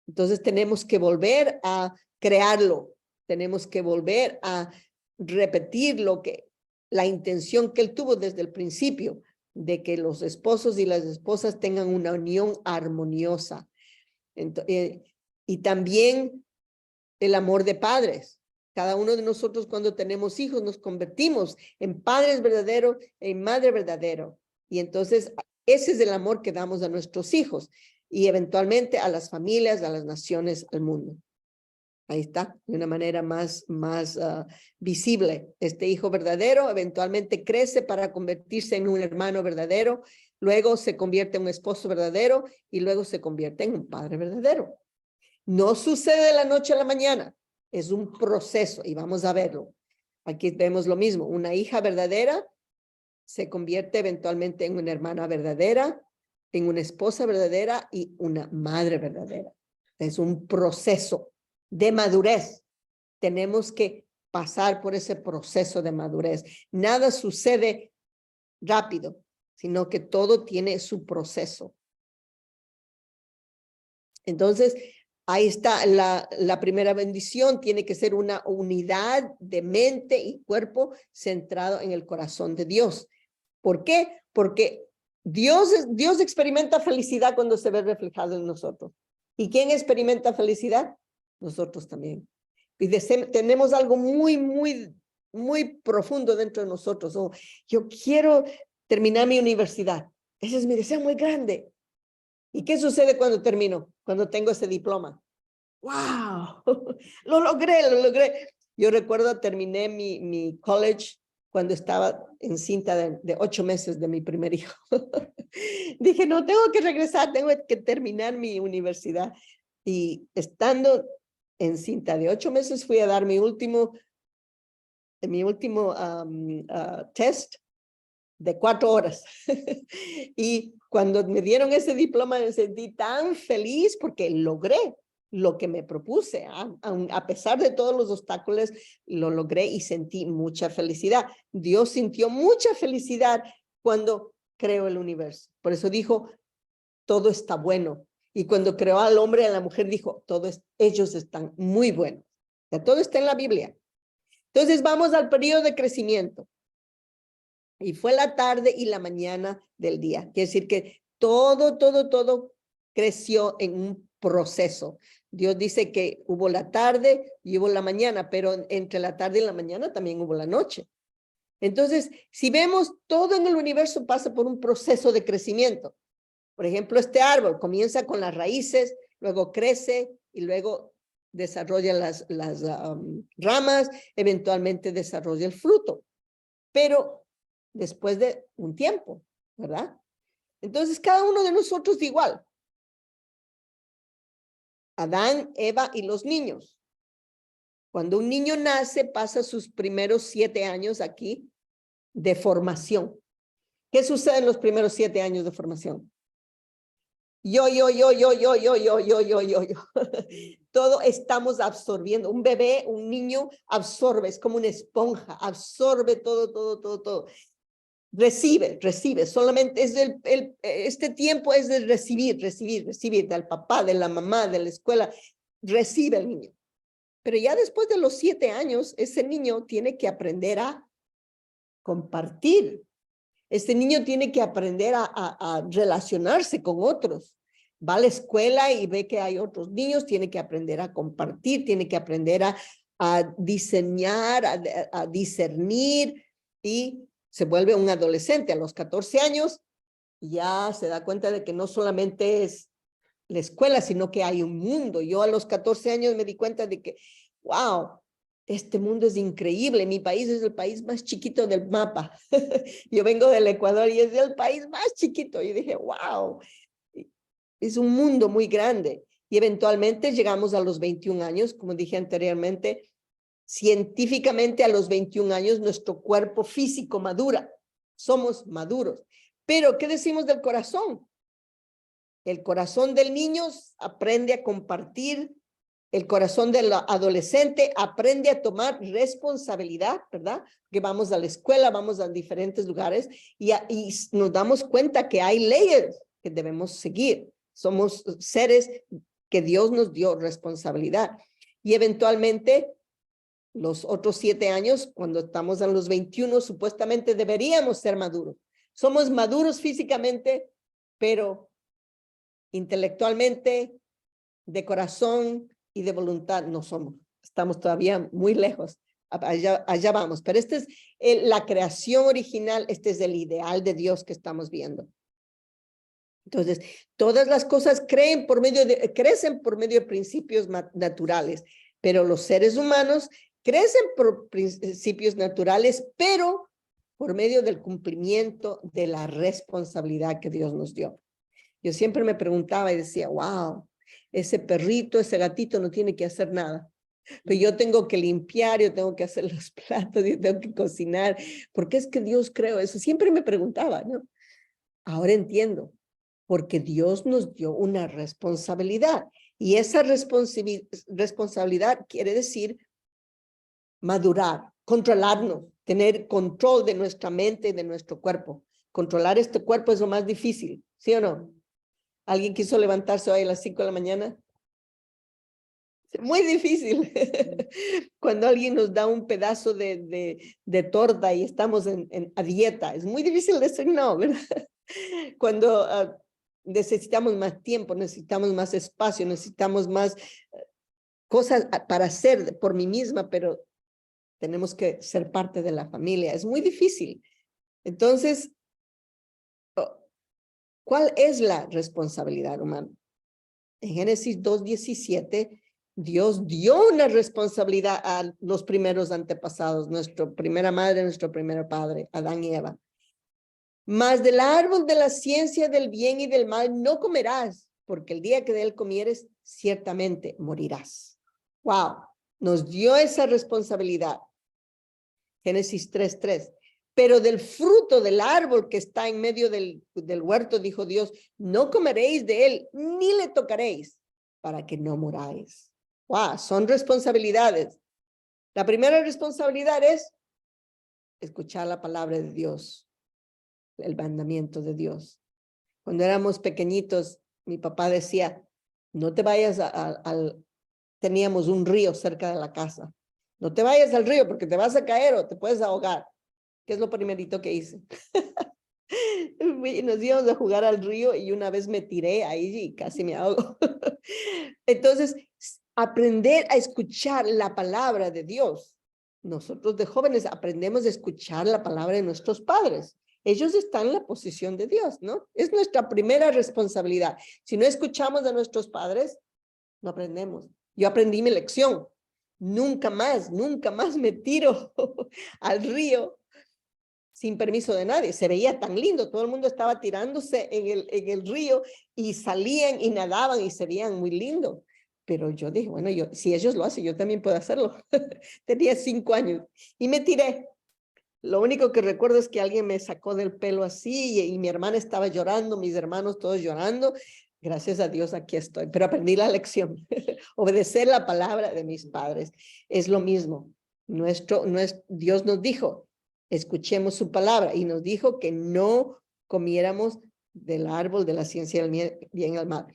S1: Entonces tenemos que volver a crearlo. Tenemos que volver a repetir la intención que Él tuvo desde el principio, de que los esposos y las esposas tengan una unión armoniosa. Y también el amor de padres. Cada uno de nosotros, cuando tenemos hijos, nos convertimos en padres verdaderos, en madre verdadero. Y entonces ese es el amor que damos a nuestros hijos y eventualmente a las familias, a las naciones, al mundo. Ahí está, de una manera más visible. Este hijo verdadero eventualmente crece para convertirse en un hermano verdadero, luego se convierte en un esposo verdadero y luego se convierte en un padre verdadero. No sucede de la noche a la mañana, es un proceso y vamos a verlo. Aquí vemos lo mismo, una hija verdadera se convierte eventualmente en una hermana verdadera, en una esposa verdadera y una madre verdadera. Es un proceso de madurez. Tenemos que pasar por ese proceso de madurez. Nada sucede rápido, sino que todo tiene su proceso. Entonces, ahí está la primera bendición. Tiene que ser una unidad de mente y cuerpo centrado en el corazón de Dios. ¿Por qué? Porque Dios experimenta felicidad cuando se ve reflejado en nosotros. ¿Y quién experimenta felicidad? Nosotros también. Y tenemos algo muy, muy, muy profundo dentro de nosotros. Oh, yo quiero terminar mi universidad. Ese es mi deseo muy grande. ¿Y qué sucede cuando termino? Cuando tengo ese diploma. ¡Wow! Lo logré. Yo recuerdo, terminé mi college cuando estaba encinta de 8 meses de mi primer hijo. Dije, no, tengo que regresar, tengo que terminar mi universidad. Y estando encinta de 8 meses, fui a dar mi último test de 4 horas. Y cuando me dieron ese diploma me sentí tan feliz porque logré lo que me propuse. A pesar de todos los obstáculos, lo logré y sentí mucha felicidad. Dios sintió mucha felicidad cuando creó el universo. Por eso dijo, todo está bueno. Y cuando creó al hombre y a la mujer, dijo, ellos están muy buenos. O sea, todo está en la Biblia. Entonces vamos al periodo de crecimiento. Y fue la tarde y la mañana del día. Quiere decir que todo creció en un proceso. Dios dice que hubo la tarde y hubo la mañana, pero entre la tarde y la mañana también hubo la noche. Entonces, si vemos, todo en el universo pasa por un proceso de crecimiento. Por ejemplo, este árbol comienza con las raíces, luego crece y luego desarrolla las ramas, eventualmente desarrolla el fruto. Pero después de un tiempo, ¿verdad? Entonces, cada uno de nosotros igual. Adán, Eva y los niños. Cuando un niño nace, pasa sus primeros 7 años aquí de formación. ¿Qué sucede en los primeros 7 años de formación? yo. Todo estamos absorbiendo. Un bebé, un niño absorbe, es como una esponja, absorbe todo. Recibe. Solamente es este tiempo es de recibir del papá, de la mamá, de la escuela. Recibe el niño. Pero ya después de los 7 años, ese niño tiene que aprender a compartir. Este niño tiene que aprender a relacionarse con otros. Va a la escuela y ve que hay otros niños, tiene que aprender a compartir, tiene que aprender a diseñar, a discernir, y se vuelve un adolescente. A los 14 años ya se da cuenta de que no solamente es la escuela, sino que hay un mundo. Yo a los 14 años me di cuenta de que, wow, este mundo es increíble. Mi país es el país más chiquito del mapa. Yo vengo del Ecuador y es el país más chiquito. Y dije, wow, es un mundo muy grande. Y eventualmente llegamos a los 21 años, como dije anteriormente, científicamente a los 21 años nuestro cuerpo físico madura. Somos maduros. Pero, ¿qué decimos del corazón? El corazón del niño aprende a compartir, el corazón del adolescente aprende a tomar responsabilidad, ¿verdad? Que vamos a la escuela, vamos a diferentes lugares y nos damos cuenta que hay leyes que debemos seguir. Somos seres que Dios nos dio responsabilidad. Y eventualmente, los otros 7 años, cuando estamos a los 21, supuestamente deberíamos ser maduros. Somos maduros físicamente, pero intelectualmente, de corazón y de voluntad no somos. Estamos todavía muy lejos. Allá vamos. Pero esta es la creación original, este es el ideal de Dios que estamos viendo. Entonces, todas las cosas crecen por medio de principios naturales, pero los seres humanos crecen por principios naturales, pero por medio del cumplimiento de la responsabilidad que Dios nos dio. Yo siempre me preguntaba y decía, wow, ese perrito, ese gatito no tiene que hacer nada. Pero yo tengo que limpiar, yo tengo que hacer los platos, yo tengo que cocinar. ¿Por qué es que Dios creó eso? Siempre me preguntaba, ¿no? Ahora entiendo, porque Dios nos dio una responsabilidad. Y esa responsabilidad quiere decir madurar, controlarnos, tener control de nuestra mente y de nuestro cuerpo. Controlar este cuerpo es lo más difícil, ¿sí o no? ¿Alguien quiso levantarse hoy a las 5 de la mañana? Muy difícil. Cuando alguien nos da un pedazo de torta y estamos a dieta, es muy difícil decir no, ¿verdad? Cuando necesitamos más tiempo, necesitamos más espacio, necesitamos más cosas para hacer por mí misma, pero tenemos que ser parte de la familia. Es muy difícil. Entonces, ¿cuál es la responsabilidad humana? En Génesis 2:17, Dios dio una responsabilidad a los primeros antepasados, nuestra primera madre, nuestro primer padre, Adán y Eva. Mas del árbol de la ciencia del bien y del mal no comerás, porque el día que de él comieres, ciertamente morirás. Wow, nos dio esa responsabilidad. Génesis 3:3. Pero del fruto del árbol que está en medio del huerto, dijo Dios, no comeréis de él, ni le tocaréis, para que no muráis. Wow, son responsabilidades. La primera responsabilidad es escuchar la palabra de Dios, el mandamiento de Dios. Cuando éramos pequeñitos, mi papá decía, no te vayas teníamos un río cerca de la casa. No te vayas al río porque te vas a caer o te puedes ahogar. ¿Qué es lo primerito que hice? Nos íbamos a jugar al río y una vez me tiré ahí y casi me ahogo. Entonces, aprender a escuchar la palabra de Dios. Nosotros de jóvenes aprendemos a escuchar la palabra de nuestros padres. Ellos están en la posición de Dios, ¿no? Es nuestra primera responsabilidad. Si no escuchamos a nuestros padres, no aprendemos. Yo aprendí mi lección. Nunca más me tiro al río sin permiso de nadie. Se veía tan lindo, todo el mundo estaba tirándose en el río y salían y nadaban y se veían muy lindo. Pero yo dije, bueno, si ellos lo hacen, yo también puedo hacerlo. Tenía 5 años y me tiré. Lo único que recuerdo es que alguien me sacó del pelo así y mi hermana estaba llorando, mis hermanos todos llorando. Gracias a Dios aquí estoy, pero aprendí la lección. Obedecer la palabra de mis padres es lo mismo. Dios nos dijo, escuchemos su palabra y nos dijo que no comiéramos del árbol de la ciencia del bien y el mal.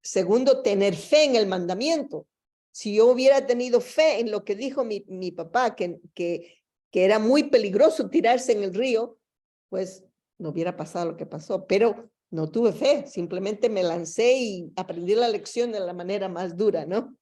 S1: Segundo, tener fe en el mandamiento. Si yo hubiera tenido fe en lo que dijo mi papá, que era muy peligroso tirarse en el río, pues no hubiera pasado lo que pasó, pero no tuve fe, simplemente me lancé y aprendí la lección de la manera más dura, ¿no?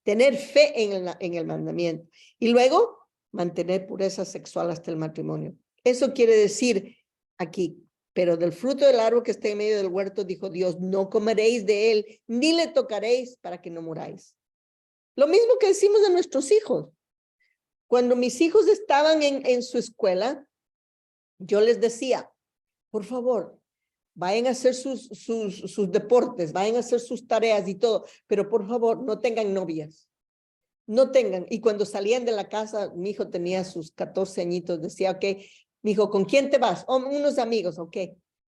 S1: Tener fe en el mandamiento. Y luego, mantener pureza sexual hasta el matrimonio. Eso quiere decir aquí, pero del fruto del árbol que está en medio del huerto, dijo Dios, no comeréis de él, ni le tocaréis para que no muráis. Lo mismo que decimos de nuestros hijos. Cuando mis hijos estaban en su escuela, yo les decía, por favor, vayan a hacer sus deportes, vayan a hacer sus tareas y todo, pero por favor, no tengan novias. No tengan. Y cuando salían de la casa, mi hijo tenía sus 14 añitos, decía, ok, mi hijo, ¿con quién te vas? Oh, unos amigos, ok,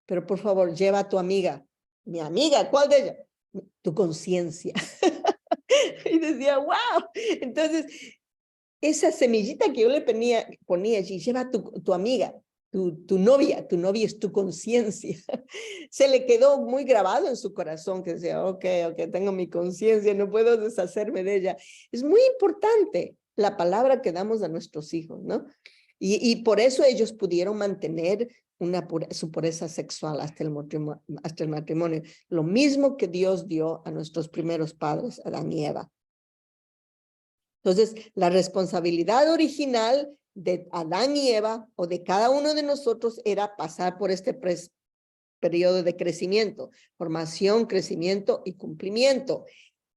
S1: pero por favor, lleva a tu amiga. Mi amiga, ¿cuál de ellas? Tu conciencia. Y decía, wow. Entonces, esa semillita que yo le ponía allí, lleva a tu amiga, tu novia es tu conciencia. Se le quedó muy grabado en su corazón que decía, ok, tengo mi conciencia, no puedo deshacerme de ella. Es muy importante la palabra que damos a nuestros hijos, ¿no? Y por eso ellos pudieron mantener su pureza sexual hasta el matrimonio. Lo mismo que Dios dio a nuestros primeros padres, Adán y Eva. Entonces, la responsabilidad original de Adán y Eva o de cada uno de nosotros era pasar por este periodo de crecimiento, formación, crecimiento y cumplimiento.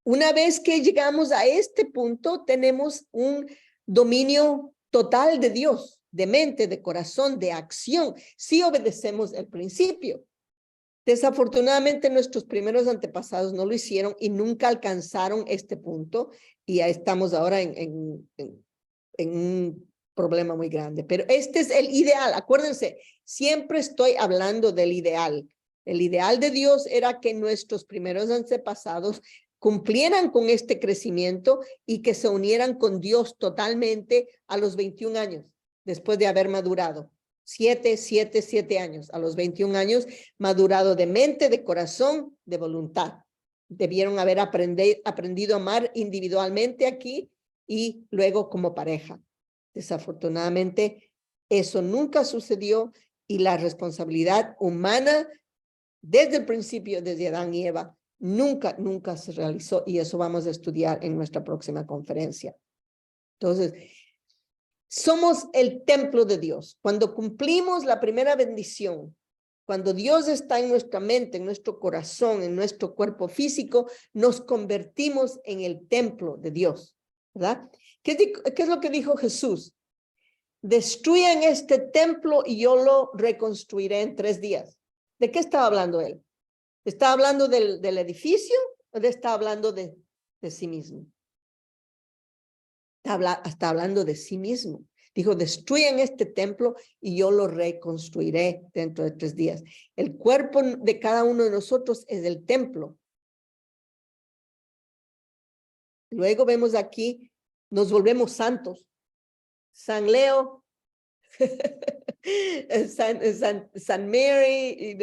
S1: Una vez que llegamos a este punto, tenemos un dominio total de Dios, de mente, de corazón, de acción, si obedecemos el principio. Desafortunadamente, nuestros primeros antepasados no lo hicieron y nunca alcanzaron este punto y ya estamos ahora en un problema muy grande. Pero este es el ideal. Acuérdense, siempre estoy hablando del ideal. El ideal de Dios era que nuestros primeros antepasados cumplieran con este crecimiento y que se unieran con Dios totalmente a los 21 años, después de haber madurado. 7 años. A los 21 años, madurado de mente, de corazón, de voluntad. Debieron haber aprendido a amar individualmente aquí y luego como pareja. Desafortunadamente, eso nunca sucedió y la responsabilidad humana desde el principio, desde Adán y Eva, nunca se realizó y eso vamos a estudiar en nuestra próxima conferencia. Entonces, somos el templo de Dios. Cuando cumplimos la primera bendición, cuando Dios está en nuestra mente, en nuestro corazón, en nuestro cuerpo físico, nos convertimos en el templo de Dios, ¿verdad? ¿Qué es lo que dijo Jesús? Destruyan este templo y yo lo reconstruiré en 3 días. ¿De qué estaba hablando él? ¿Está hablando del edificio o está hablando de sí mismo? Está hablando de sí mismo. Dijo, destruyan este templo y yo lo reconstruiré dentro de 3 días. El cuerpo de cada uno de nosotros es el templo. Luego vemos aquí, nos volvemos santos. San Leo, San Mary,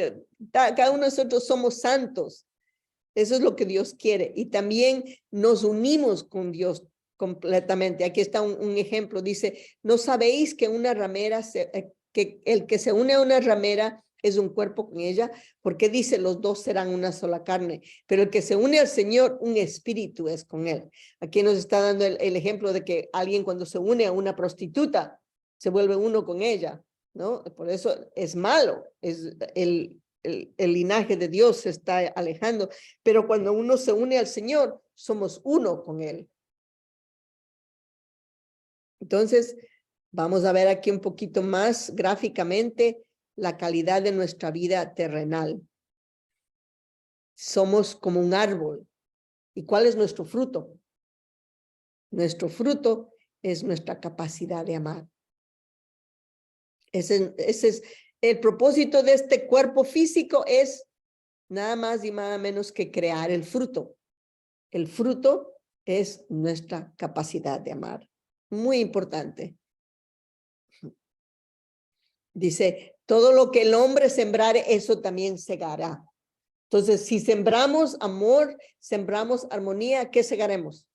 S1: cada uno de nosotros somos santos. Eso es lo que Dios quiere. Y también nos unimos con Dios completamente. Aquí está un ejemplo. Dice, ¿no sabéis que una ramera, que el que se une a una ramera es un cuerpo con ella? Porque dice, los dos serán una sola carne. Pero el que se une al Señor, un espíritu es con él. Aquí nos está dando el ejemplo de que alguien cuando se une a una prostituta, se vuelve uno con ella, ¿no? Por eso es malo. Es el linaje de Dios se está alejando. Pero cuando uno se une al Señor, somos uno con él. Entonces, vamos a ver aquí un poquito más gráficamente la calidad de nuestra vida terrenal. Somos como un árbol. ¿Y cuál es nuestro fruto? Nuestro fruto es nuestra capacidad de amar. Ese es el propósito de este cuerpo físico, es nada más y nada menos que crear el fruto. El fruto es nuestra capacidad de amar. Muy importante. Dice, todo lo que el hombre sembrare, eso también segará. Entonces, si sembramos amor, sembramos armonía, ¿qué segaremos?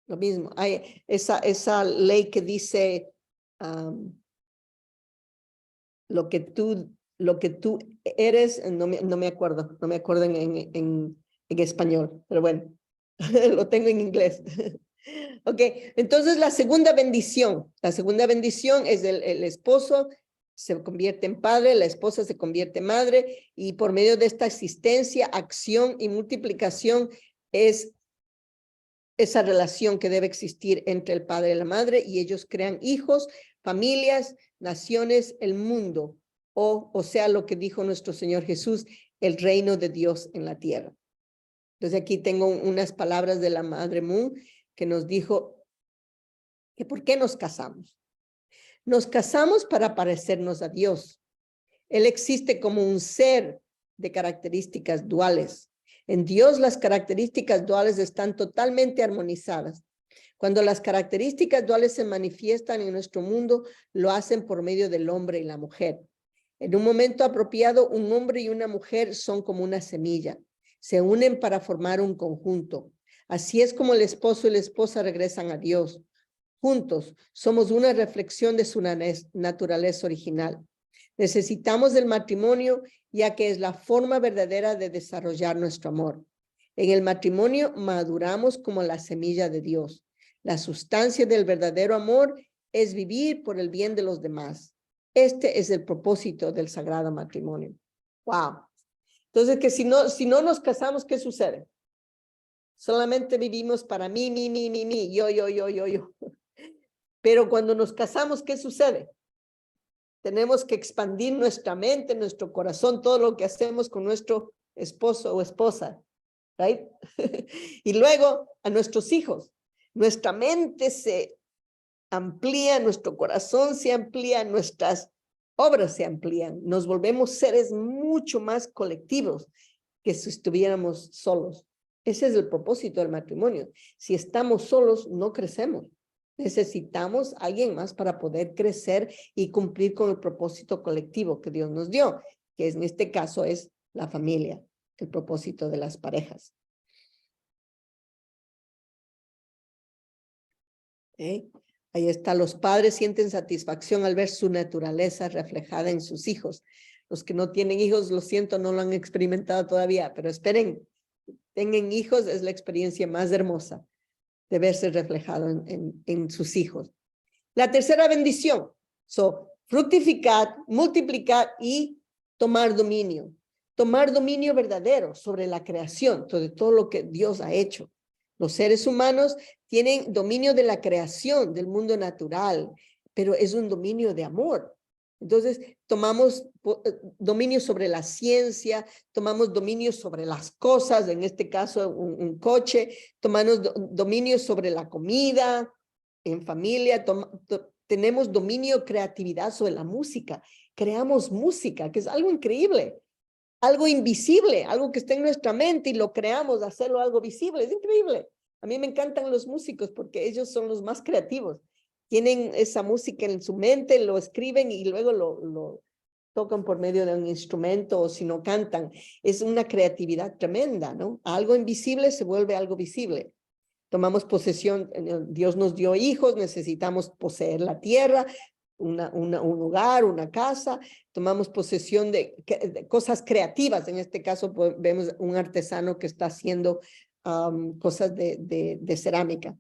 S1: Lo mismo. Hay esa ley que dice, lo que tú eres, no me acuerdo en español, pero bueno, lo tengo en inglés. Ok, entonces la segunda bendición es el esposo se convierte en padre, la esposa se convierte en madre, y por medio de esta existencia, acción y multiplicación es esa relación que debe existir entre el padre y la madre, y ellos crean hijos, familias, naciones, el mundo, o sea, lo que dijo nuestro Señor Jesús, el reino de Dios en la tierra. Entonces aquí tengo unas palabras de la Madre Moon que nos dijo que ¿por qué nos casamos? Nos casamos para parecernos a Dios. Él existe como un ser de características duales. En Dios las características duales están totalmente armonizadas. Cuando las características duales se manifiestan en nuestro mundo, lo hacen por medio del hombre y la mujer. En un momento apropiado, un hombre y una mujer son como una semilla. Se unen para formar un conjunto. Así es como el esposo y la esposa regresan a Dios. Juntos somos una reflexión de su naturaleza original. Necesitamos del matrimonio, ya que es la forma verdadera de desarrollar nuestro amor. En el matrimonio maduramos como la semilla de Dios. La sustancia del verdadero amor es vivir por el bien de los demás. Este es el propósito del sagrado matrimonio. Wow. Entonces, que si no nos casamos, ¿qué sucede? Solamente vivimos para mí, yo. Pero cuando nos casamos, ¿qué sucede? Tenemos que expandir nuestra mente, nuestro corazón, todo lo que hacemos con nuestro esposo o esposa, right? Y luego a nuestros hijos. Nuestra mente se amplía, nuestro corazón se amplía, nuestras obras se amplían. Nos volvemos seres mucho más colectivos que si estuviéramos solos. Ese es el propósito del matrimonio. Si estamos solos, no crecemos. Necesitamos a alguien más para poder crecer y cumplir con el propósito colectivo que Dios nos dio, que en este caso es la familia, el propósito de las parejas. Ahí está, los padres sienten satisfacción al ver su naturaleza reflejada en sus hijos. Los que no tienen hijos, lo siento, no lo han experimentado todavía, pero esperen, tengan hijos, es la experiencia más hermosa de verse reflejado en sus hijos. La tercera bendición, fructificar, multiplicar y tomar dominio. Tomar dominio verdadero sobre la creación, sobre todo lo que Dios ha hecho. Los seres humanos tienen dominio de la creación, del mundo natural, pero es un dominio de amor. Entonces, tomamos dominio sobre la ciencia, tomamos dominio sobre las cosas, en este caso un coche, tomamos dominio sobre la comida, en familia, tenemos dominio, creatividad sobre la música. Creamos música, que es algo increíble, algo invisible, algo que está en nuestra mente y lo creamos, hacerlo algo visible, es increíble. A mí me encantan los músicos porque ellos son los más creativos. Tienen esa música en su mente, lo escriben y luego lo tocan por medio de un instrumento o si no cantan. Es una creatividad tremenda, ¿no? Algo invisible se vuelve algo visible. Tomamos posesión, Dios nos dio hijos, necesitamos poseer la tierra, un hogar, una casa, tomamos posesión de cosas creativas. En este caso vemos un artesano que está haciendo cosas de cerámica.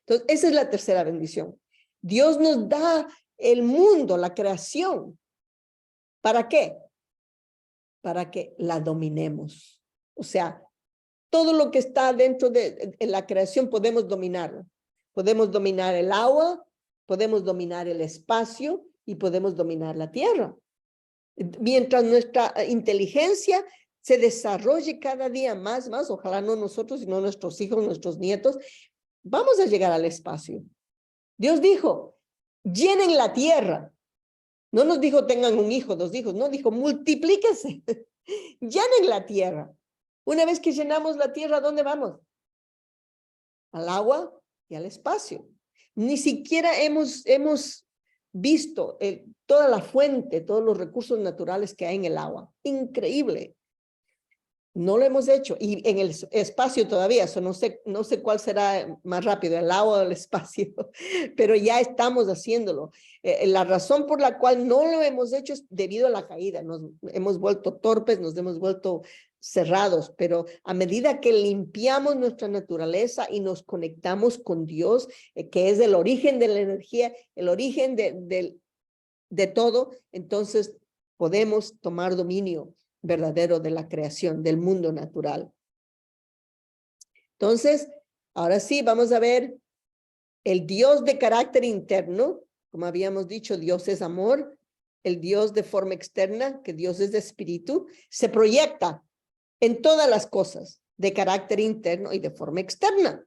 S1: Entonces, esa es la tercera bendición. Dios nos da el mundo, la creación. ¿Para qué? Para que la dominemos. O sea, todo lo que está dentro de la creación podemos dominarlo. Podemos dominar el agua, podemos dominar el espacio y podemos dominar la tierra. Mientras nuestra inteligencia se desarrolle cada día más, ojalá no nosotros, sino nuestros hijos, nuestros nietos, vamos a llegar al espacio. Dios dijo, llenen la tierra. No nos dijo tengan un hijo, 2 hijos, no, dijo multiplíquense, llenen la tierra. Una vez que llenamos la tierra, ¿a dónde vamos? Al agua y al espacio. Ni siquiera hemos visto toda la fuente, todos los recursos naturales que hay en el agua. Increíble. No lo hemos hecho. Y en el espacio todavía, eso no sé cuál será más rápido, el agua o el espacio, pero ya estamos haciéndolo. La razón por la cual no lo hemos hecho es debido a la caída. Nos hemos vuelto torpes, nos hemos vuelto cerrados, pero a medida que limpiamos nuestra naturaleza y nos conectamos con Dios, que es el origen de la energía, el origen de todo, entonces podemos tomar dominio verdadero de la creación, del mundo natural. Entonces, ahora sí, vamos a ver el Dios de carácter interno. Como habíamos dicho, Dios es amor. El Dios de forma externa, que Dios es de espíritu, se proyecta en todas las cosas de carácter interno y de forma externa.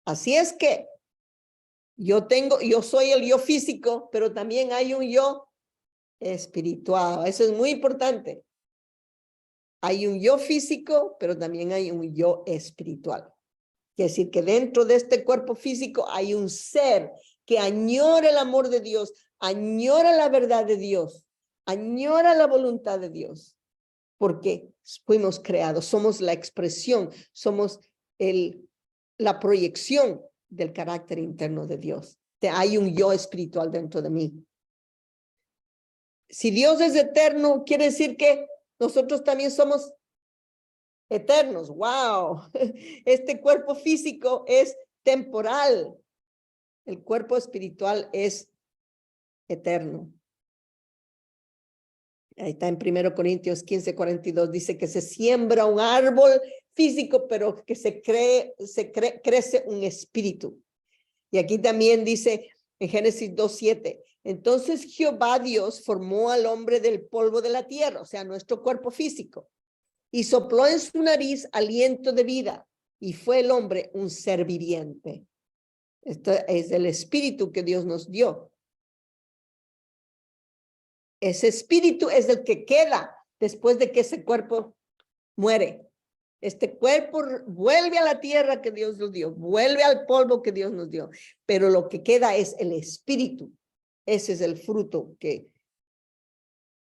S1: Así es que yo soy el yo físico, pero también hay un yo espiritual. Eso es muy importante. Hay un yo físico, pero también hay un yo espiritual. Quiere decir que dentro de este cuerpo físico hay un ser que añora el amor de Dios, añora la verdad de Dios, añora la voluntad de Dios, porque fuimos creados, somos la expresión, somos la proyección del carácter interno de Dios. Hay un yo espiritual dentro de mí. Si Dios es eterno, quiere decir que nosotros también somos eternos. ¡Wow! Este cuerpo físico es temporal. El cuerpo espiritual es eterno. Ahí está en 1 Corintios 15:42. Dice que se siembra un árbol físico, pero que crece un espíritu. Y aquí también dice en Génesis 2:7. Entonces Jehová Dios formó al hombre del polvo de la tierra, o sea, nuestro cuerpo físico, y sopló en su nariz aliento de vida, y fue el hombre un ser viviente. Esto es el espíritu que Dios nos dio. Ese espíritu es el que queda después de que ese cuerpo muere. Este cuerpo vuelve a la tierra que Dios nos dio, vuelve al polvo que Dios nos dio, pero lo que queda es el espíritu. Ese es el fruto que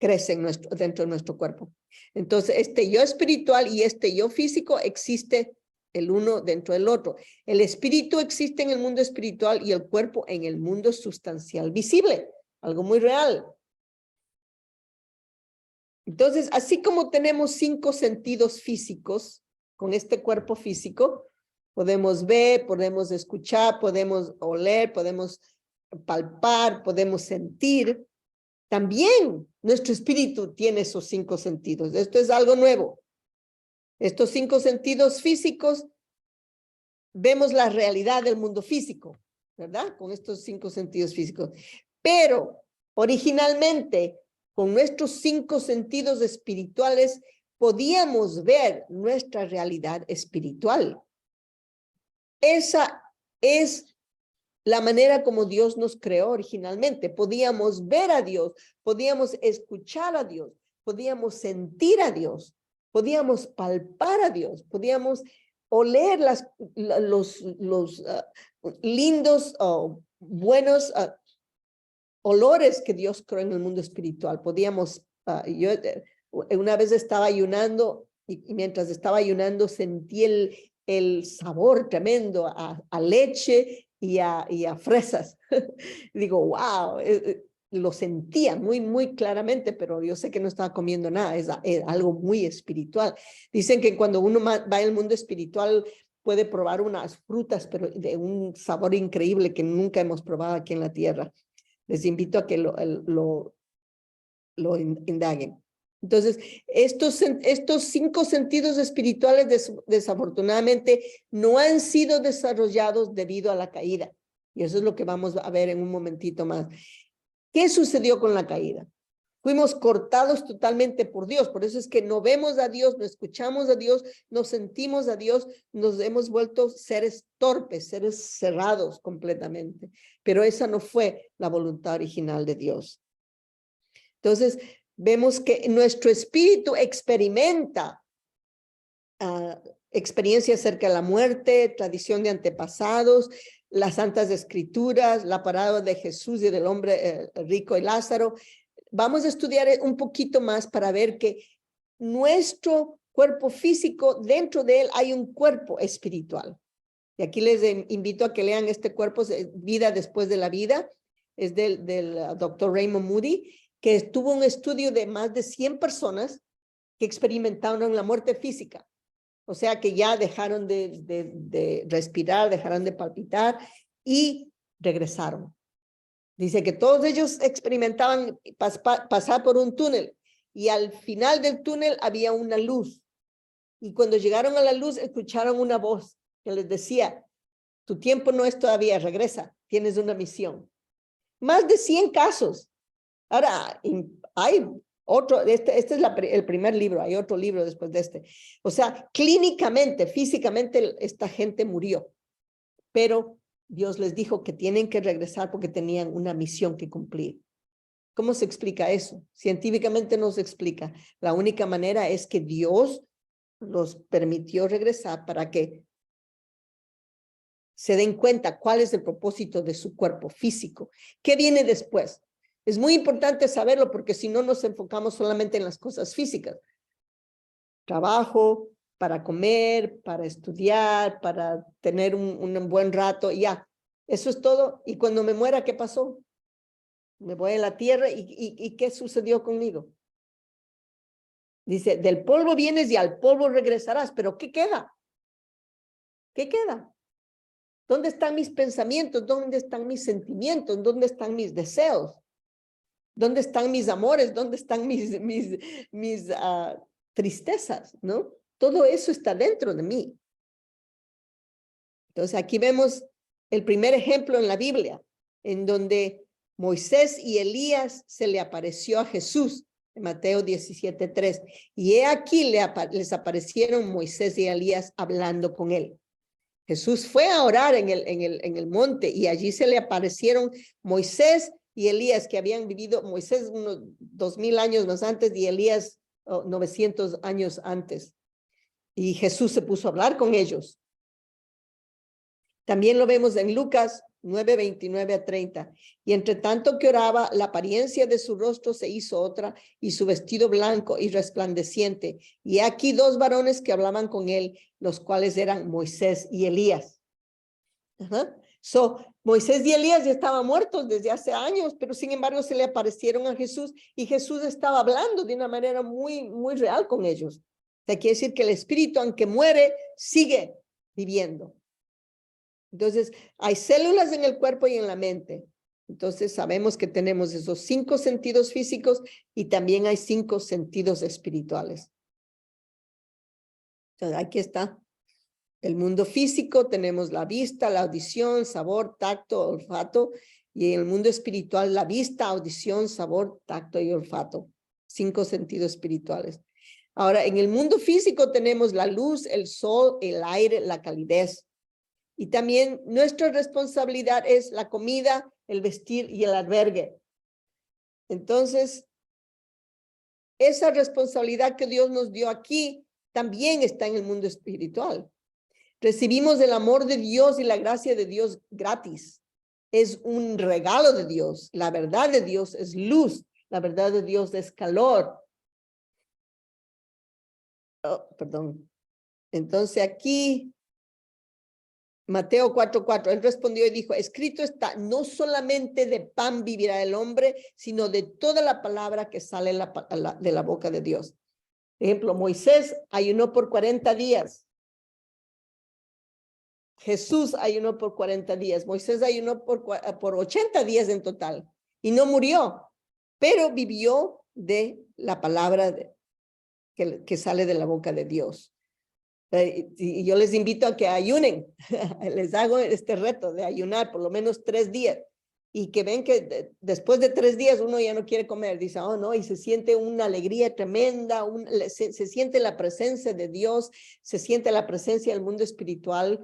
S1: crece dentro de nuestro cuerpo. Entonces, este yo espiritual y este yo físico existe el uno dentro del otro. El espíritu existe en el mundo espiritual y el cuerpo en el mundo sustancial visible, algo muy real. Entonces, así como tenemos 5 sentidos físicos con este cuerpo físico, podemos ver, podemos escuchar, podemos oler, podemos palpar, podemos sentir. También nuestro espíritu tiene esos 5 sentidos. Esto es algo nuevo. Estos 5 sentidos físicos, vemos la realidad del mundo físico, ¿verdad? Con estos 5 sentidos físicos. Pero originalmente, con nuestros 5 sentidos espirituales, podíamos ver nuestra realidad espiritual. Esa es la manera como Dios nos creó originalmente. Podíamos ver a Dios, podíamos escuchar a Dios, podíamos sentir a Dios, podíamos palpar a Dios, podíamos oler los lindos o buenos olores que Dios creó en el mundo espiritual. Podíamos, yo una vez estaba ayunando y mientras estaba ayunando sentí el sabor tremendo a leche y a fresas. Digo, wow, lo sentía muy, muy claramente, pero yo sé que no estaba comiendo nada, es algo muy espiritual. Dicen que cuando uno va al mundo espiritual puede probar unas frutas, pero de un sabor increíble que nunca hemos probado aquí en la tierra. Les invito a que lo indaguen. Entonces, estos 5 sentidos espirituales desafortunadamente no han sido desarrollados debido a la caída. Y eso es lo que vamos a ver en un momentito más. ¿Qué sucedió con la caída? Fuimos cortados totalmente por Dios. Por eso es que no vemos a Dios, no escuchamos a Dios, no sentimos a Dios, nos hemos vuelto seres torpes, seres cerrados completamente. Pero esa no fue la voluntad original de Dios. Entonces, vemos que nuestro espíritu experimenta experiencias acerca de la muerte, tradición de antepasados, las santas escrituras, la parábola de Jesús y del hombre rico y Lázaro. Vamos a estudiar un poquito más para ver que nuestro cuerpo físico, dentro de él hay un cuerpo espiritual. Y aquí les invito a que lean este cuerpo, Vida después de la vida, es del Dr. Raymond Moody, que tuvo un estudio de más de 100 personas que experimentaron la muerte física. O sea que ya dejaron de respirar, dejaron de palpitar y regresaron. Dice que todos ellos experimentaban pasar por un túnel y al final del túnel había una luz. Y cuando llegaron a la luz, escucharon una voz que les decía, tu tiempo no es todavía, regresa, tienes una misión. Más de 100 casos. Ahora, hay otro, este es el primer libro, hay otro libro después de este. O sea, clínicamente, físicamente, esta gente murió, pero Dios les dijo que tienen que regresar porque tenían una misión que cumplir. ¿Cómo se explica eso? Científicamente no se explica. La única manera es que Dios los permitió regresar para que se den cuenta cuál es el propósito de su cuerpo físico. ¿Qué viene después? Es muy importante saberlo porque si no nos enfocamos solamente en las cosas físicas. Trabajo, para comer, para estudiar, para tener un buen rato, y ya. Eso es todo. Y cuando me muera, ¿qué pasó? Me voy a la tierra y ¿qué sucedió conmigo? Dice, del polvo vienes y al polvo regresarás, pero ¿qué queda? ¿Qué queda? ¿Dónde están mis pensamientos? ¿Dónde están mis sentimientos? ¿Dónde están mis deseos? ¿Dónde están mis amores? ¿Dónde están mis tristezas? ¿No? Todo eso está dentro de mí. Entonces aquí vemos el primer ejemplo en la Biblia, en donde Moisés y Elías se le apareció a Jesús, en Mateo 17:3. Y he aquí les aparecieron Moisés y Elías hablando con él. Jesús fue a orar en el monte y allí se le aparecieron Moisés y Elías, que habían vivido, Moisés unos 2000 años más antes y Elías 900 años antes. Y Jesús se puso a hablar con ellos. También lo vemos en Lucas 9:29-30. Y entre tanto que oraba, la apariencia de su rostro se hizo otra y su vestido blanco y resplandeciente. Y aquí dos varones que hablaban con él, los cuales eran Moisés y Elías. Moisés y Elías ya estaban muertos desde hace años, pero sin embargo se le aparecieron a Jesús y Jesús estaba hablando de una manera muy, muy real con ellos. O sea, quiere decir que el espíritu, aunque muere, sigue viviendo. Entonces, hay células en el cuerpo y en la mente. Entonces, sabemos que tenemos esos 5 sentidos físicos y también hay 5 sentidos espirituales. Entonces, aquí está. El mundo físico, tenemos la vista, la audición, sabor, tacto, olfato. Y en el mundo espiritual, la vista, audición, sabor, tacto y olfato. 5 sentidos espirituales. Ahora, en el mundo físico tenemos la luz, el sol, el aire, la calidez. Y también nuestra responsabilidad es la comida, el vestir y el albergue. Entonces, esa responsabilidad que Dios nos dio aquí también está en el mundo espiritual. Recibimos el amor de Dios y la gracia de Dios gratis. Es un regalo de Dios. La verdad de Dios es luz. La verdad de Dios es calor. Perdón. Entonces aquí Mateo 4:4, él respondió y dijo, escrito está, no solamente de pan vivirá el hombre, sino de toda la palabra que sale de la boca de Dios. Ejemplo, Moisés ayunó por 40 días. Jesús ayunó por 40 días. Moisés ayunó por 80 días en total y no murió, pero vivió de la palabra que sale de la boca de Dios. Y yo les invito a que ayunen. Les hago este reto de ayunar por lo menos 3 días y que ven que después de 3 días uno ya no quiere comer. Dice, oh no, y se siente una alegría tremenda, se siente la presencia de Dios, se siente la presencia del mundo espiritual.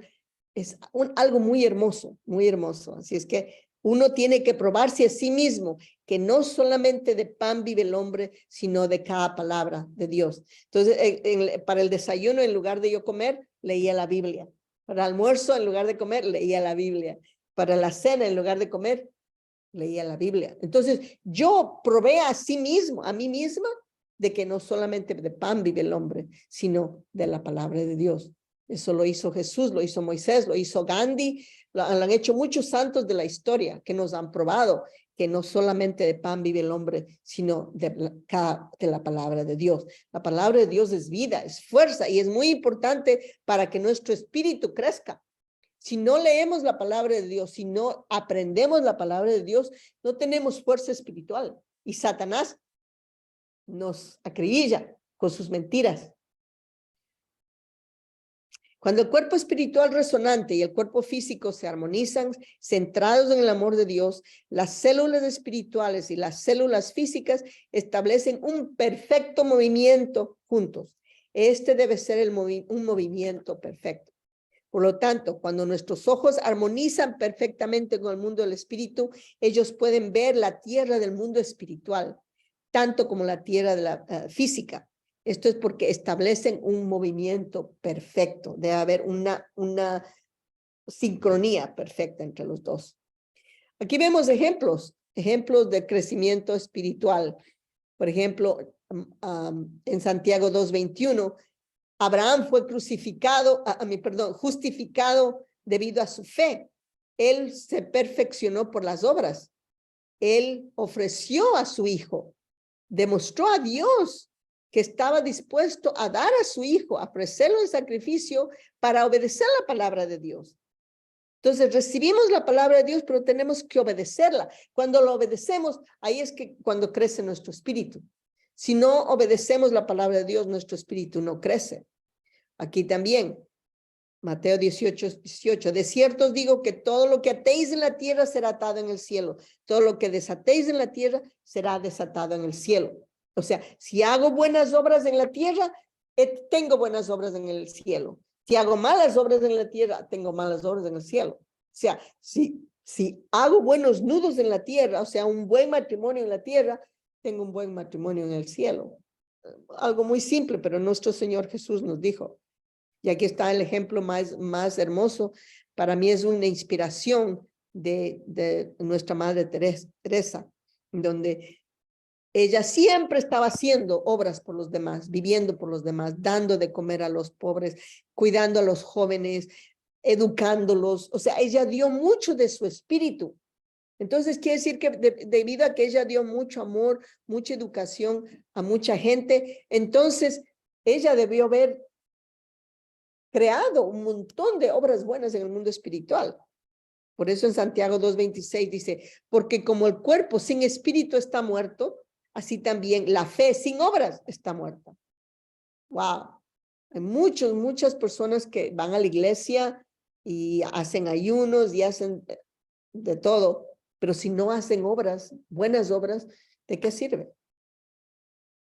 S1: Es algo muy hermoso, muy hermoso. Así es que Uno tiene que probarse a sí mismo que no solamente de pan vive el hombre, sino de cada palabra de Dios. Entonces, para el desayuno, en lugar de yo comer, leía la Biblia. Para el almuerzo, en lugar de comer, leía la Biblia. Para la cena, en lugar de comer, leía la Biblia. Entonces, yo probé a sí mismo, a mí misma, de que no solamente de pan vive el hombre, sino de la palabra de Dios. Eso lo hizo Jesús, lo hizo Moisés, lo hizo Gandhi, lo han hecho muchos santos de la historia que nos han probado que no solamente de pan vive el hombre, sino de la palabra de Dios. La palabra de Dios es vida, es fuerza y es muy importante para que nuestro espíritu crezca. Si no leemos la palabra de Dios, si no aprendemos la palabra de Dios, no tenemos fuerza espiritual. Y Satanás nos acribilla con sus mentiras. Cuando el cuerpo espiritual resonante y el cuerpo físico se armonizan, centrados en el amor de Dios, las células espirituales y las células físicas establecen un perfecto movimiento juntos. Este debe ser un movimiento perfecto. Por lo tanto, cuando nuestros ojos armonizan perfectamente con el mundo del espíritu, ellos pueden ver la tierra del mundo espiritual, tanto como la tierra de la física. Esto es porque establecen un movimiento perfecto. Debe haber una sincronía perfecta entre los dos. Aquí vemos ejemplos de crecimiento espiritual. Por ejemplo, en Santiago 2:21, Abraham fue justificado debido a su fe. Él se perfeccionó por las obras. Él ofreció a su hijo, demostró a Dios que estaba dispuesto a dar a su hijo, a ofrecerlo en sacrificio para obedecer la palabra de Dios. Entonces recibimos la palabra de Dios, pero tenemos que obedecerla. Cuando lo obedecemos, ahí es que cuando crece nuestro espíritu. Si no obedecemos la palabra de Dios, nuestro espíritu no crece. Aquí también, Mateo 18:18, de cierto os digo que todo lo que atéis en la tierra será atado en el cielo. Todo lo que desatéis en la tierra será desatado en el cielo. O sea, si hago buenas obras en la tierra, tengo buenas obras en el cielo. Si hago malas obras en la tierra, tengo malas obras en el cielo. O sea, si hago buenos nudos en la tierra, o sea, un buen matrimonio en la tierra, tengo un buen matrimonio en el cielo. Algo muy simple, pero nuestro Señor Jesús nos dijo. Y aquí está el ejemplo más hermoso. Para mí es una inspiración de nuestra Madre Teresa, donde ella siempre estaba haciendo obras por los demás, viviendo por los demás, dando de comer a los pobres, cuidando a los jóvenes, educándolos. O sea, ella dio mucho de su espíritu. Entonces, quiere decir que debido a que ella dio mucho amor, mucha educación a mucha gente, entonces ella debió haber creado un montón de obras buenas en el mundo espiritual. Por eso en Santiago 2:26 dice, porque como el cuerpo sin espíritu está muerto, así también la fe sin obras está muerta. Wow. Hay muchas personas que van a la iglesia y hacen ayunos y hacen de todo, pero si no hacen obras, buenas obras, ¿de qué sirve?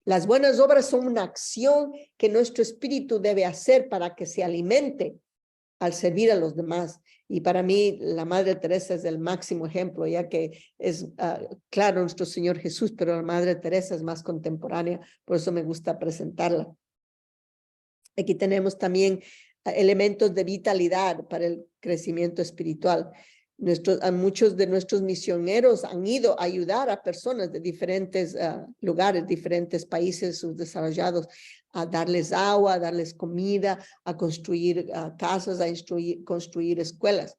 S1: Las buenas obras son una acción que nuestro espíritu debe hacer para que se alimente al servir a los demás. Y para mí, la Madre Teresa es el máximo ejemplo, ya que es, claro, nuestro Señor Jesús, pero la Madre Teresa es más contemporánea, por eso me gusta presentarla. Aquí tenemos también elementos de vitalidad para el crecimiento espiritual. Muchos de nuestros misioneros han ido a ayudar a personas de diferentes lugares, diferentes países subdesarrollados, a darles agua, a darles comida, a construir casas, a construir escuelas.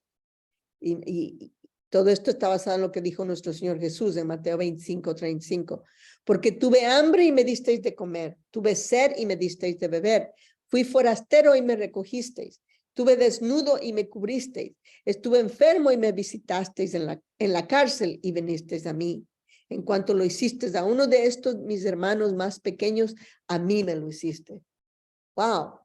S1: Y todo esto está basado en lo que dijo nuestro Señor Jesús en Mateo 25:35. Porque tuve hambre y me disteis de comer, tuve sed y me disteis de beber, fui forastero y me recogisteis. Estuve desnudo y me cubristeis. Estuve enfermo y me visitasteis en la cárcel y vinisteis a mí. En cuanto lo hicisteis a uno de estos mis hermanos más pequeños, a mí me lo hiciste. Wow.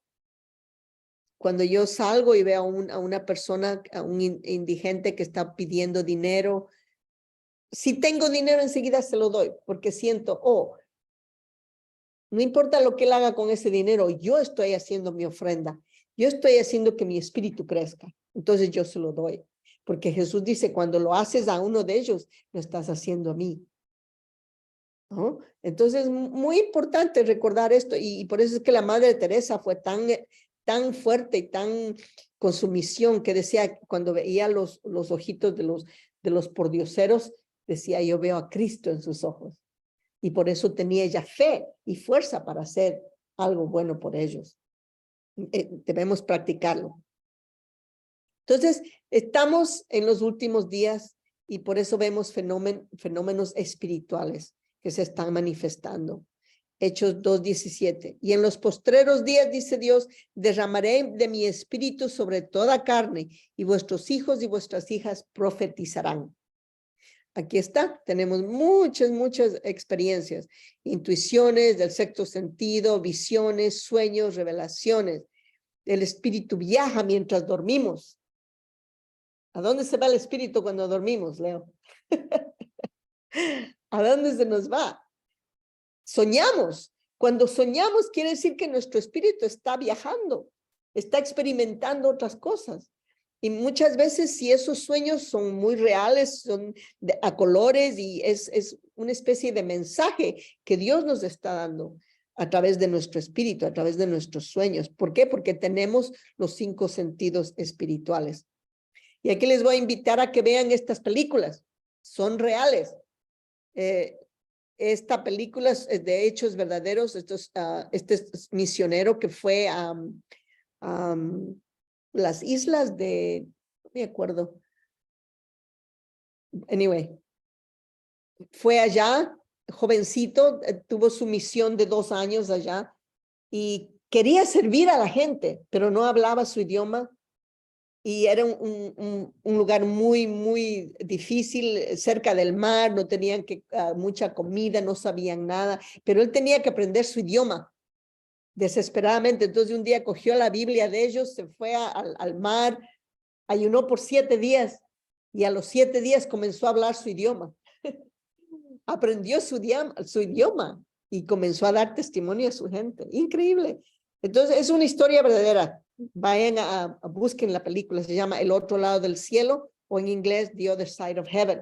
S1: Cuando yo salgo y veo a una persona, a un indigente que está pidiendo dinero, si tengo dinero enseguida se lo doy, porque siento, no importa lo que él haga con ese dinero, yo estoy haciendo mi ofrenda. Yo estoy haciendo que mi espíritu crezca. Entonces yo se lo doy. porque Jesús dice, cuando lo haces a uno de ellos, lo estás haciendo a mí. ¿No? Entonces, muy importante recordar esto, y por eso es que la Madre Teresa fue tan fuerte y tan con su misión, que decía, cuando veía los ojitos de los pordioseros, decía, yo veo a Cristo en sus ojos, y por eso tenía ella fe y fuerza para hacer algo bueno por ellos. Debemos practicarlo. Entonces, estamos en los últimos días y por eso vemos fenómenos espirituales que se están manifestando. Hechos 2:17. Y en los postreros días, dice Dios, derramaré de mi espíritu sobre toda carne, y vuestros hijos y vuestras hijas profetizarán. Aquí está, tenemos muchas experiencias, intuiciones del sexto sentido, visiones, sueños, revelaciones. El espíritu viaja mientras dormimos. ¿A dónde se va el espíritu cuando dormimos, Leo? ¿A dónde se nos va? Soñamos. Cuando soñamos quiere decir que nuestro espíritu está viajando, está experimentando otras cosas. Y muchas veces si esos sueños son muy reales, son a colores y es una especie de mensaje que Dios nos está dando a través de nuestro espíritu, a través de nuestros sueños. ¿Por qué? Porque tenemos los 5 sentidos espirituales. Y aquí les voy a invitar a que vean estas películas. Son reales. Esta película es de hechos verdaderos. Este misionero que fue a las islas de, no me acuerdo. Anyway, fue allá, jovencito, tuvo su misión de 2 años allá y quería servir a la gente, pero no hablaba su idioma. Y era un lugar muy difícil, cerca del mar, no tenían mucha comida, no sabían nada, pero él tenía que aprender su idioma desesperadamente. Entonces un día cogió la Biblia de ellos, se fue al mar, ayunó por 7 días y a los 7 días comenzó a hablar su idioma. Aprendió su idioma y comenzó a dar testimonio a su gente. Increíble. Entonces es una historia verdadera. Vayan busquen la película, se llama El otro lado del cielo, o en inglés The Other Side of Heaven.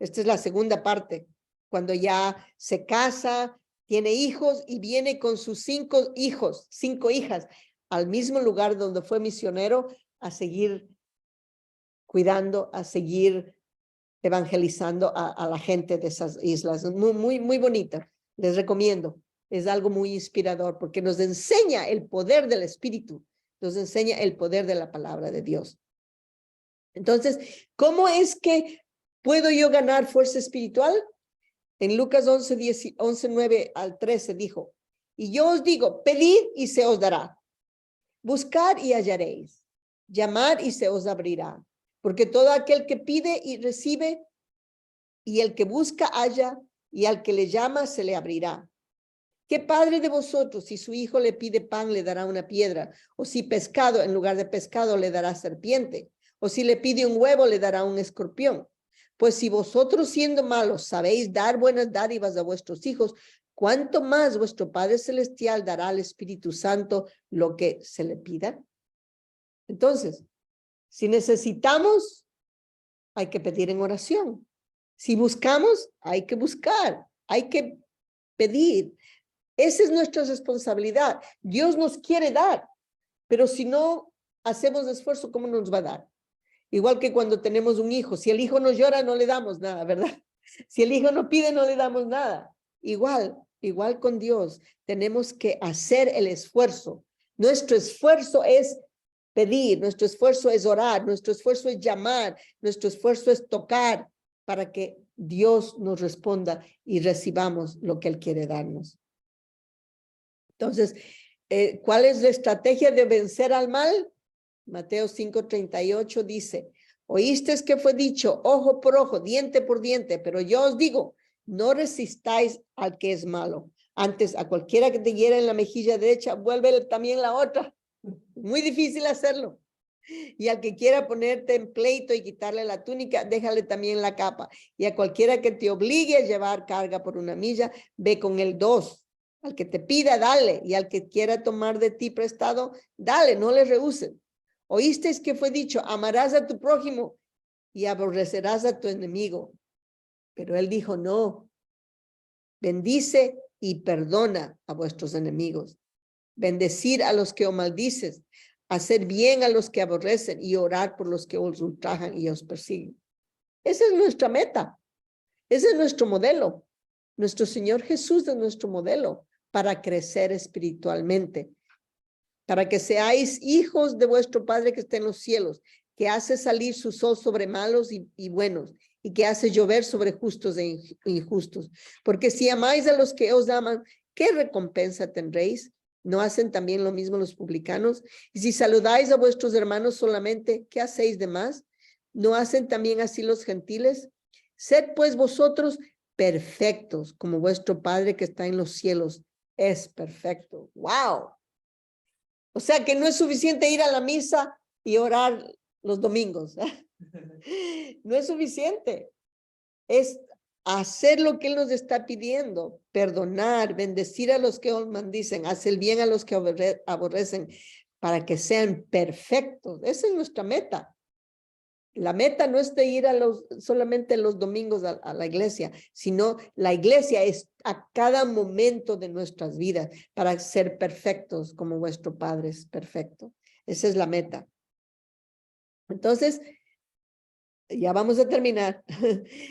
S1: Esta es la segunda parte, cuando ya se casa, tiene hijos y viene con sus 5 hijas al mismo lugar donde fue misionero a seguir cuidando, a seguir evangelizando a la gente de esas islas. Muy bonita. Les recomiendo. Es algo muy inspirador porque nos enseña el poder del Espíritu. Nos enseña el poder de la palabra de Dios. Entonces, ¿cómo es que puedo yo ganar fuerza espiritual? En Lucas 11:9 al 13 dijo, y yo os digo, pedid y se os dará. Buscad y hallaréis. Llamad y se os abrirá. Porque todo aquel que pide y recibe, y el que busca halla, y al que le llama se le abrirá. ¿Qué padre de vosotros, si su hijo le pide pan, le dará una piedra? O si pescado, en lugar de pescado, le dará serpiente? O si le pide un huevo, le dará un escorpión? Pues si vosotros, siendo malos, sabéis dar buenas dádivas a vuestros hijos, ¿cuánto más vuestro Padre Celestial dará al Espíritu Santo lo que se le pida? Entonces, si necesitamos, hay que pedir en oración. Si buscamos, hay que buscar, hay que pedir. Esa es nuestra responsabilidad. Dios nos quiere dar, pero si no hacemos esfuerzo, ¿cómo nos va a dar? Igual que cuando tenemos un hijo. Si el hijo no llora, no le damos nada, ¿verdad? Si el hijo no pide, no le damos nada. Igual con Dios, tenemos que hacer el esfuerzo. Nuestro esfuerzo es pedir, nuestro esfuerzo es orar, nuestro esfuerzo es llamar, nuestro esfuerzo es tocar para que Dios nos responda y recibamos lo que Él quiere darnos. Entonces, ¿cuál es la estrategia de vencer al mal? Mateo 5:38 dice, oísteis que fue dicho, ojo por ojo, diente por diente, pero yo os digo, no resistáis al que es malo. Antes, a cualquiera que te hiera en la mejilla derecha, vuélvele también la otra. Muy difícil hacerlo. Y al que quiera ponerte en pleito y quitarle la túnica, déjale también la capa. Y a cualquiera que te obligue a llevar carga por una milla, ve con él 2. Al que te pida, dale. Y al que quiera tomar de ti prestado, dale, no le rehuses. Oísteis que fue dicho, amarás a tu prójimo y aborrecerás a tu enemigo. Pero él dijo, no, bendice y perdona a vuestros enemigos. Bendecir a los que os maldices, hacer bien a los que aborrecen y orar por los que os ultrajan y os persiguen. Esa es nuestra meta. Ese es nuestro modelo. Nuestro Señor Jesús es nuestro modelo para crecer espiritualmente, para que seáis hijos de vuestro Padre que está en los cielos, que hace salir su sol sobre malos y buenos, y que hace llover sobre justos e injustos. Porque si amáis a los que os aman, ¿qué recompensa tendréis? ¿No hacen también lo mismo los publicanos? Y si saludáis a vuestros hermanos solamente, ¿qué hacéis de más? ¿No hacen también así los gentiles? Sed pues vosotros perfectos, como vuestro Padre que está en los cielos es perfecto. ¡Wow! O sea que no es suficiente ir a la misa y orar los domingos. No es suficiente. Es hacer lo que Él nos está pidiendo, perdonar, bendecir a los que os maldicen, hacer bien a los que aborrecen, para que sean perfectos. Esa es nuestra meta. La meta no es de ir solamente los domingos a la iglesia, sino la iglesia es a cada momento de nuestras vidas para ser perfectos como vuestro Padre es perfecto. Esa es la meta. Entonces, ya vamos a terminar.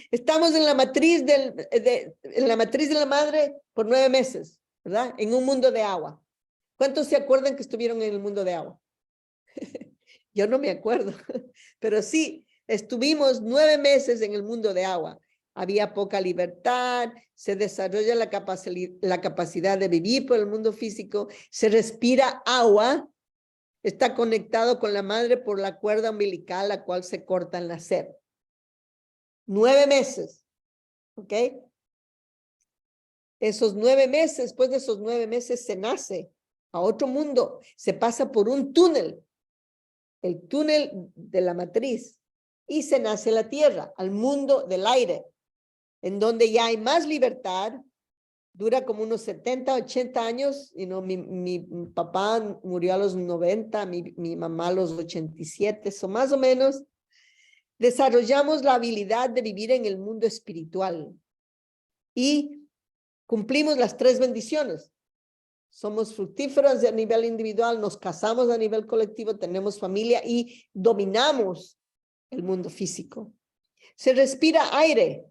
S1: Estamos en la matriz en la matriz de la madre por 9 meses, ¿verdad? En un mundo de agua. ¿Cuántos se acuerdan que estuvieron en el mundo de agua? Yo no me acuerdo, pero sí, estuvimos 9 meses en el mundo de agua. Había poca libertad, se desarrolla la capacidad de vivir por el mundo físico, se respira agua, está conectado con la madre por la cuerda umbilical, la cual se corta al nacer. 9 meses, ¿ok? Esos 9 meses, después de esos 9 meses se nace a otro mundo, se pasa por un túnel, el túnel de la matriz, y se nace la tierra, al mundo del aire, en donde ya hay más libertad, dura como unos 70, 80 años, mi papá murió a los 90, mi mamá a los 87, o más o menos. Desarrollamos la habilidad de vivir en el mundo espiritual y cumplimos las 3 bendiciones. Somos fructíferos a nivel individual, nos casamos a nivel colectivo, tenemos familia y dominamos el mundo físico. Se respira aire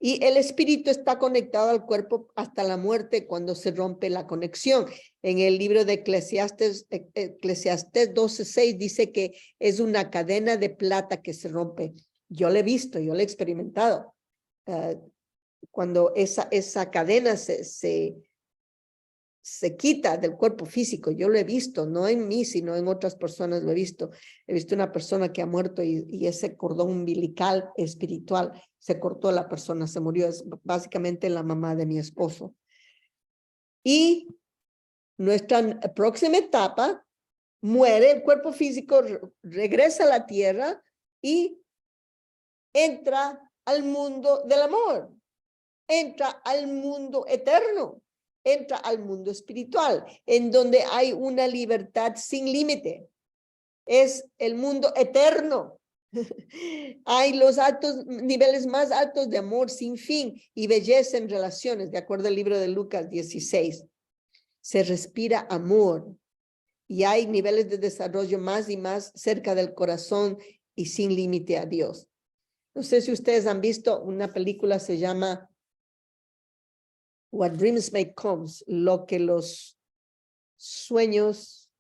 S1: y el espíritu está conectado al cuerpo hasta la muerte cuando se rompe la conexión. En el libro de Eclesiastés 12:6 dice que es una cadena de plata que se rompe. Yo lo he visto, yo lo he experimentado. Cuando esa cadena se quita del cuerpo físico, yo lo he visto, no en mí, sino en otras personas lo he visto. He visto una persona que ha muerto y ese cordón umbilical espiritual se cortó, la persona se murió, es básicamente la mamá de mi esposo. Y nuestra próxima etapa, muere el cuerpo físico, regresa a la tierra y entra al mundo del amor, entra al mundo eterno. Entra al mundo espiritual, en donde hay una libertad sin límite. Es el mundo eterno. Hay los niveles más altos de amor sin fin y belleza en relaciones, de acuerdo al libro de Lucas 16. Se respira amor y hay niveles de desarrollo más y más cerca del corazón y sin límite a Dios. No sé si ustedes han visto una película, se llama What Dreams May Come, lo que los sueños,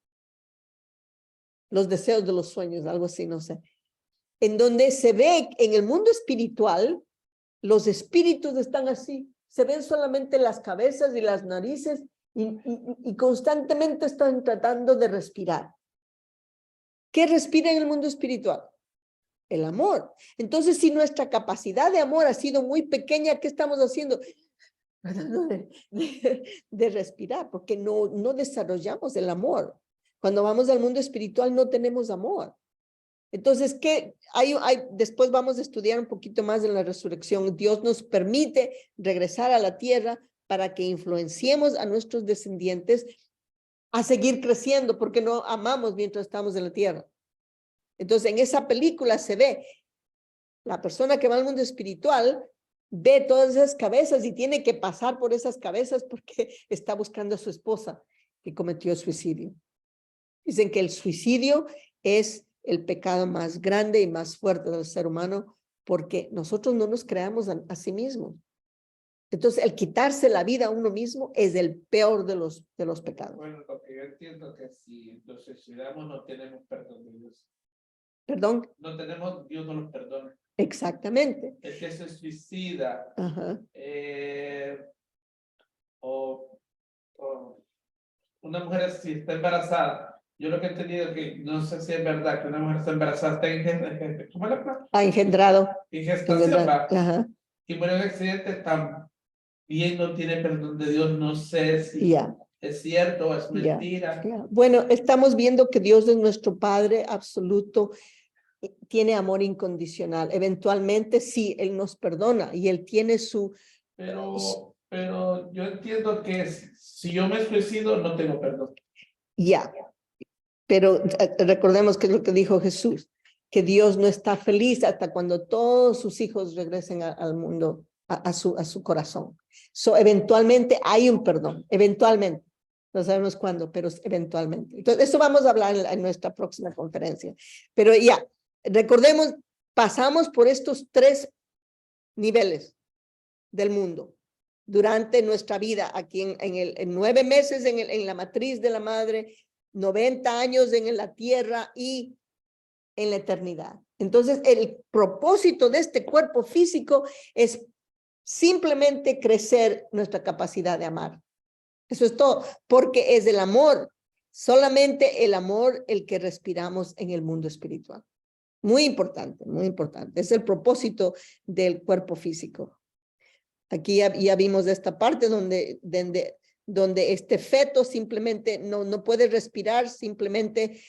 S1: los deseos de los sueños, algo así, no sé. En donde se ve en el mundo espiritual, los espíritus están así, se ven solamente las cabezas y las narices y constantemente están tratando de respirar. ¿Qué respira en el mundo espiritual? El amor. Entonces, si nuestra capacidad de amor ha sido muy pequeña, ¿qué estamos haciendo? De respirar, porque no desarrollamos el amor. Cuando vamos al mundo espiritual no tenemos amor. Entonces, después vamos a estudiar un poquito más en la resurrección. Dios nos permite regresar a la tierra para que influenciemos a nuestros descendientes a seguir creciendo, porque no amamos mientras estamos en la tierra. Entonces, en esa película se ve La persona que va al mundo espiritual ve todas esas cabezas y tiene que pasar por esas cabezas porque está buscando a su esposa que cometió suicidio. Dicen que el suicidio es el pecado más grande y más fuerte del ser humano porque nosotros no nos creamos a sí mismos. Entonces, el quitarse la vida a uno mismo es el peor de los pecados.
S2: Bueno, lo que yo entiendo que si nos suicidamos no tenemos perdón de Dios.
S1: ¿Perdón?
S2: No tenemos, Dios no nos perdona.
S1: Exactamente.
S2: El que se suicida o una mujer si está embarazada, yo lo que he entendido que no sé si es verdad que una mujer está embarazada, está ¿cómo es la palabra?
S1: Ha engendrado.
S2: En gestación, va.
S1: Ajá.
S2: Y muere en un accidente, también no tiene perdón de Dios, no sé si es cierto o es mentira.
S1: Bueno, estamos viendo que Dios es nuestro Padre absoluto, tiene amor incondicional. Eventualmente sí, Él nos perdona y Él tiene su...
S2: Pero yo entiendo que si yo me suicido no tengo perdón.
S1: Pero recordemos que es lo que dijo Jesús, que Dios no está feliz hasta cuando todos sus hijos regresen al mundo, a su corazón. Eventualmente hay un perdón, eventualmente. No sabemos cuándo, pero eventualmente. Entonces, eso vamos a hablar en nuestra próxima conferencia. Pero recordemos, pasamos por estos 3 niveles del mundo durante nuestra vida, aquí en 9 meses en la matriz de la madre, 90 años en la tierra y en la eternidad. Entonces, el propósito de este cuerpo físico es simplemente crecer nuestra capacidad de amar. Eso es todo, porque es el amor, solamente el amor el que respiramos en el mundo espiritual. Muy importante, muy importante. Es el propósito del cuerpo físico. Aquí ya vimos esta parte donde este feto simplemente no puede respirar, simplemente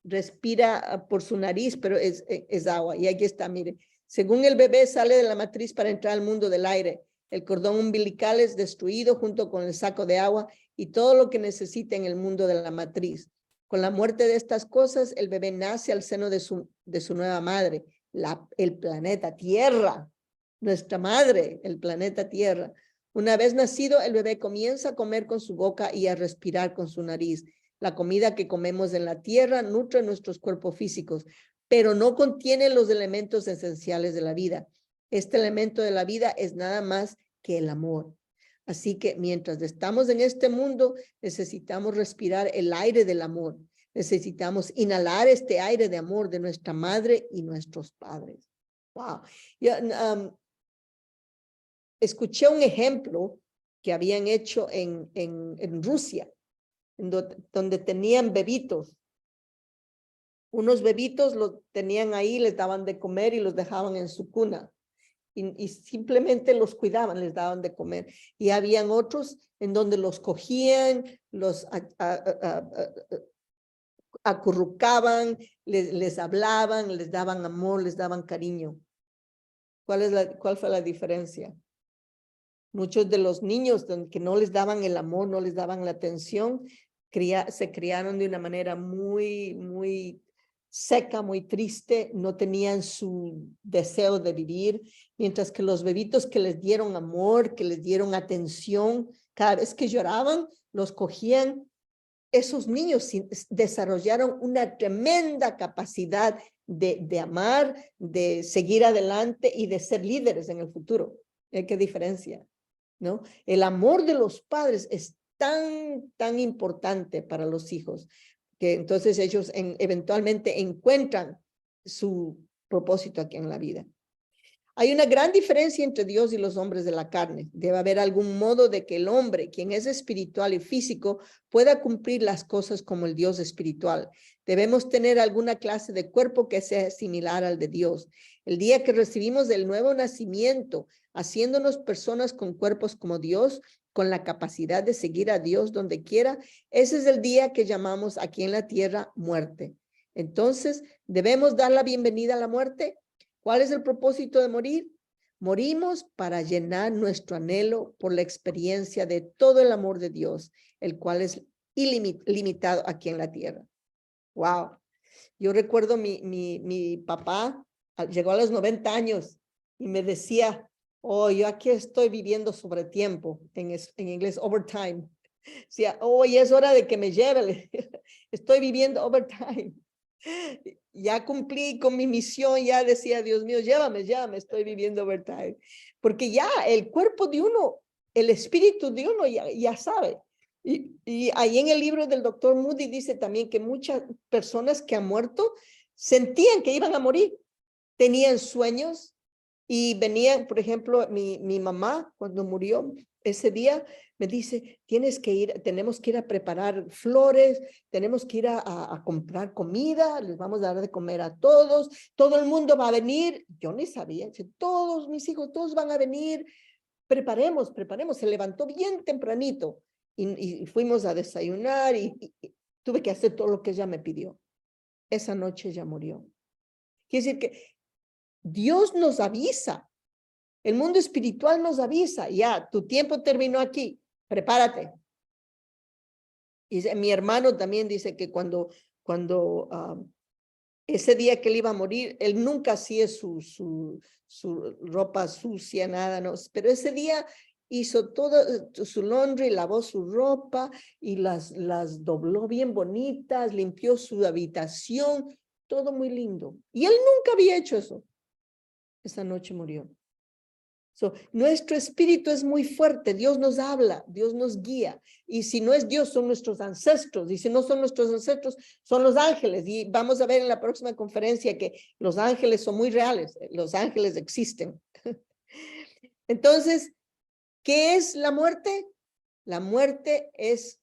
S1: respira por su nariz, pero es agua. Y aquí está, mire. Según el bebé sale de la matriz para entrar al mundo del aire, el cordón umbilical es destruido junto con el saco de agua y todo lo que necesita en el mundo de la matriz. Con la muerte de estas cosas, el bebé nace al seno de su nueva madre, el planeta Tierra, nuestra madre, el planeta Tierra. Una vez nacido, el bebé comienza a comer con su boca y a respirar con su nariz. La comida que comemos en la tierra nutre nuestros cuerpos físicos, pero no contiene los elementos esenciales de la vida. Este elemento de la vida es nada más que el amor. Así que mientras estamos en este mundo, necesitamos respirar el aire del amor. Necesitamos inhalar este aire de amor de nuestra madre y nuestros padres. Wow. Escuché un ejemplo que habían hecho en Rusia, donde tenían bebitos. Unos bebitos los tenían ahí, les daban de comer y los dejaban en su cuna. Y simplemente los cuidaban, les daban de comer. Y habían otros en donde los cogían, los acurrucaban, les hablaban, les daban amor, les daban cariño. ¿Cuál fue la diferencia? Muchos de los niños que no les daban el amor, no les daban la atención, se criaron de una manera muy seca, muy triste, no tenían su deseo de vivir, mientras que los bebitos que les dieron amor, que les dieron atención, cada vez que lloraban, los cogían. Esos niños desarrollaron una tremenda capacidad de amar, de seguir adelante y de ser líderes en el futuro. ¿Qué diferencia? ¿No? El amor de los padres es tan importante para los hijos, que entonces ellos eventualmente encuentran su propósito aquí en la vida. Hay una gran diferencia entre Dios y los hombres de la carne. Debe haber algún modo de que el hombre, quien es espiritual y físico, pueda cumplir las cosas como el Dios espiritual. Debemos tener alguna clase de cuerpo que sea similar al de Dios. El día que recibimos el nuevo nacimiento, haciéndonos personas con cuerpos como Dios, con la capacidad de seguir a Dios donde quiera, ese es el día que llamamos aquí en la tierra muerte. Entonces, ¿debemos dar la bienvenida a la muerte? ¿Cuál es el propósito de morir? Morimos para llenar nuestro anhelo por la experiencia de todo el amor de Dios, el cual es ilimitado aquí en la tierra. Wow. Yo recuerdo mi papá llegó a los 90 años y me decía, oh, yo aquí estoy viviendo sobre tiempo, en inglés overtime. Decía, oh, ya es hora de que me lleve, estoy viviendo overtime. Ya cumplí con mi misión, ya decía, Dios mío, llévame, estoy viviendo overtime. Porque ya el cuerpo de uno, el espíritu de uno ya sabe. Y ahí en el libro del doctor Moody dice también que muchas personas que han muerto sentían que iban a morir, tenían sueños y venían, por ejemplo, mi mamá cuando murió ese día me dice, tenemos que ir a preparar flores, tenemos que ir a comprar comida, les vamos a dar de comer a todos, todo el mundo va a venir. Yo ni sabía, todos mis hijos, todos van a venir, preparemos, se levantó bien tempranito y fuimos a desayunar y tuve que hacer todo lo que ella me pidió. Esa noche ya murió. Quiere decir que Dios nos avisa, el mundo espiritual nos avisa, ya, tu tiempo terminó aquí, prepárate. Y mi hermano también dice que cuando ese día que él iba a morir, él nunca hacía su ropa sucia, nada, no, pero ese día hizo todo su laundry, lavó su ropa y las dobló bien bonitas, limpió su habitación, todo muy lindo. Y él nunca había hecho eso. Esa noche murió. Nuestro espíritu es muy fuerte, Dios nos habla, Dios nos guía, y si no es Dios son nuestros ancestros, y si no son nuestros ancestros son los ángeles, y vamos a ver en la próxima conferencia que los ángeles son muy reales, los ángeles existen. Entonces, ¿qué es la muerte? La muerte es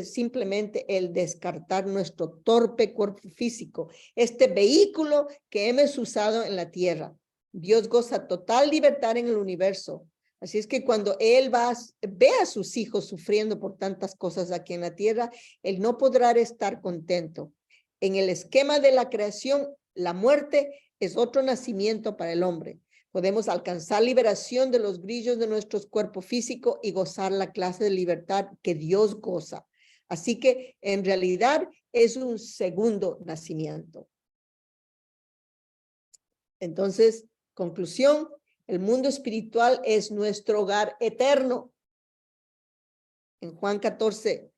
S1: simplemente el descartar nuestro torpe cuerpo físico, este vehículo que hemos usado en la tierra. Dios goza total libertad en el universo. Así es que cuando Él ve a sus hijos sufriendo por tantas cosas aquí en la tierra, Él no podrá estar contento. En el esquema de la creación, la muerte es otro nacimiento para el hombre. Podemos alcanzar liberación de los grillos de nuestro cuerpo físico y gozar la clase de libertad que Dios goza. Así que en realidad es un segundo nacimiento. Entonces, conclusión, el mundo espiritual es nuestro hogar eterno. En Juan 14,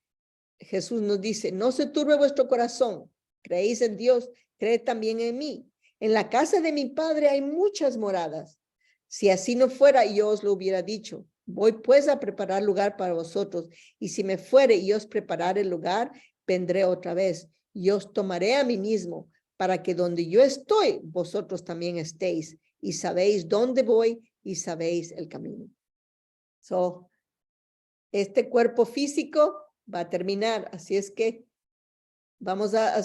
S1: Jesús nos dice, no se turbe vuestro corazón, creéis en Dios, creed también en mí. En la casa de mi Padre hay muchas moradas. Si así no fuera, yo os lo hubiera dicho. Voy pues a preparar lugar para vosotros, y si me fuere y os preparare el lugar, vendré otra vez, y os tomaré a mí mismo, para que donde yo estoy, vosotros también estéis, y sabéis dónde voy, y sabéis el camino. Este cuerpo físico va a terminar, así es que vamos a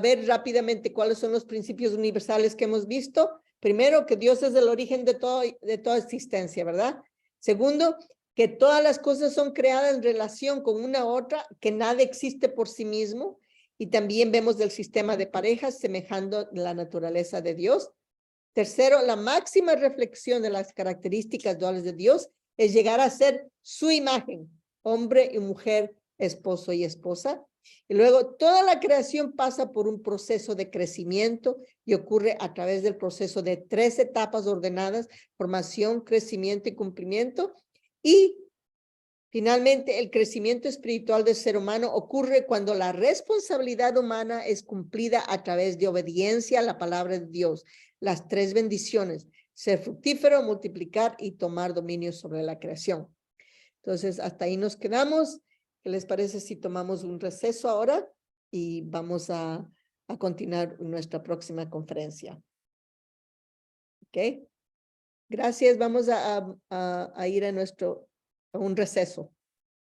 S1: ver rápidamente cuáles son los principios universales que hemos visto. Primero, que Dios es el origen de toda existencia, ¿verdad? Segundo, que todas las cosas son creadas en relación con una otra, que nada existe por sí mismo. Y también vemos el sistema de parejas semejando la naturaleza de Dios. Tercero, la máxima reflexión de las características duales de Dios es llegar a ser su imagen, hombre y mujer, esposo y esposa. Y luego toda la creación pasa por un proceso de crecimiento y ocurre a través del proceso de 3 etapas ordenadas: formación, crecimiento y cumplimiento. Y finalmente, el crecimiento espiritual del ser humano ocurre cuando la responsabilidad humana es cumplida a través de obediencia a la palabra de Dios. Las 3 bendiciones: ser fructífero, multiplicar y tomar dominio sobre la creación. Entonces, hasta ahí nos quedamos. ¿Qué les parece si tomamos un receso ahora? Y vamos a continuar nuestra próxima conferencia. ¿Ok? Gracias. Vamos a ir a un receso.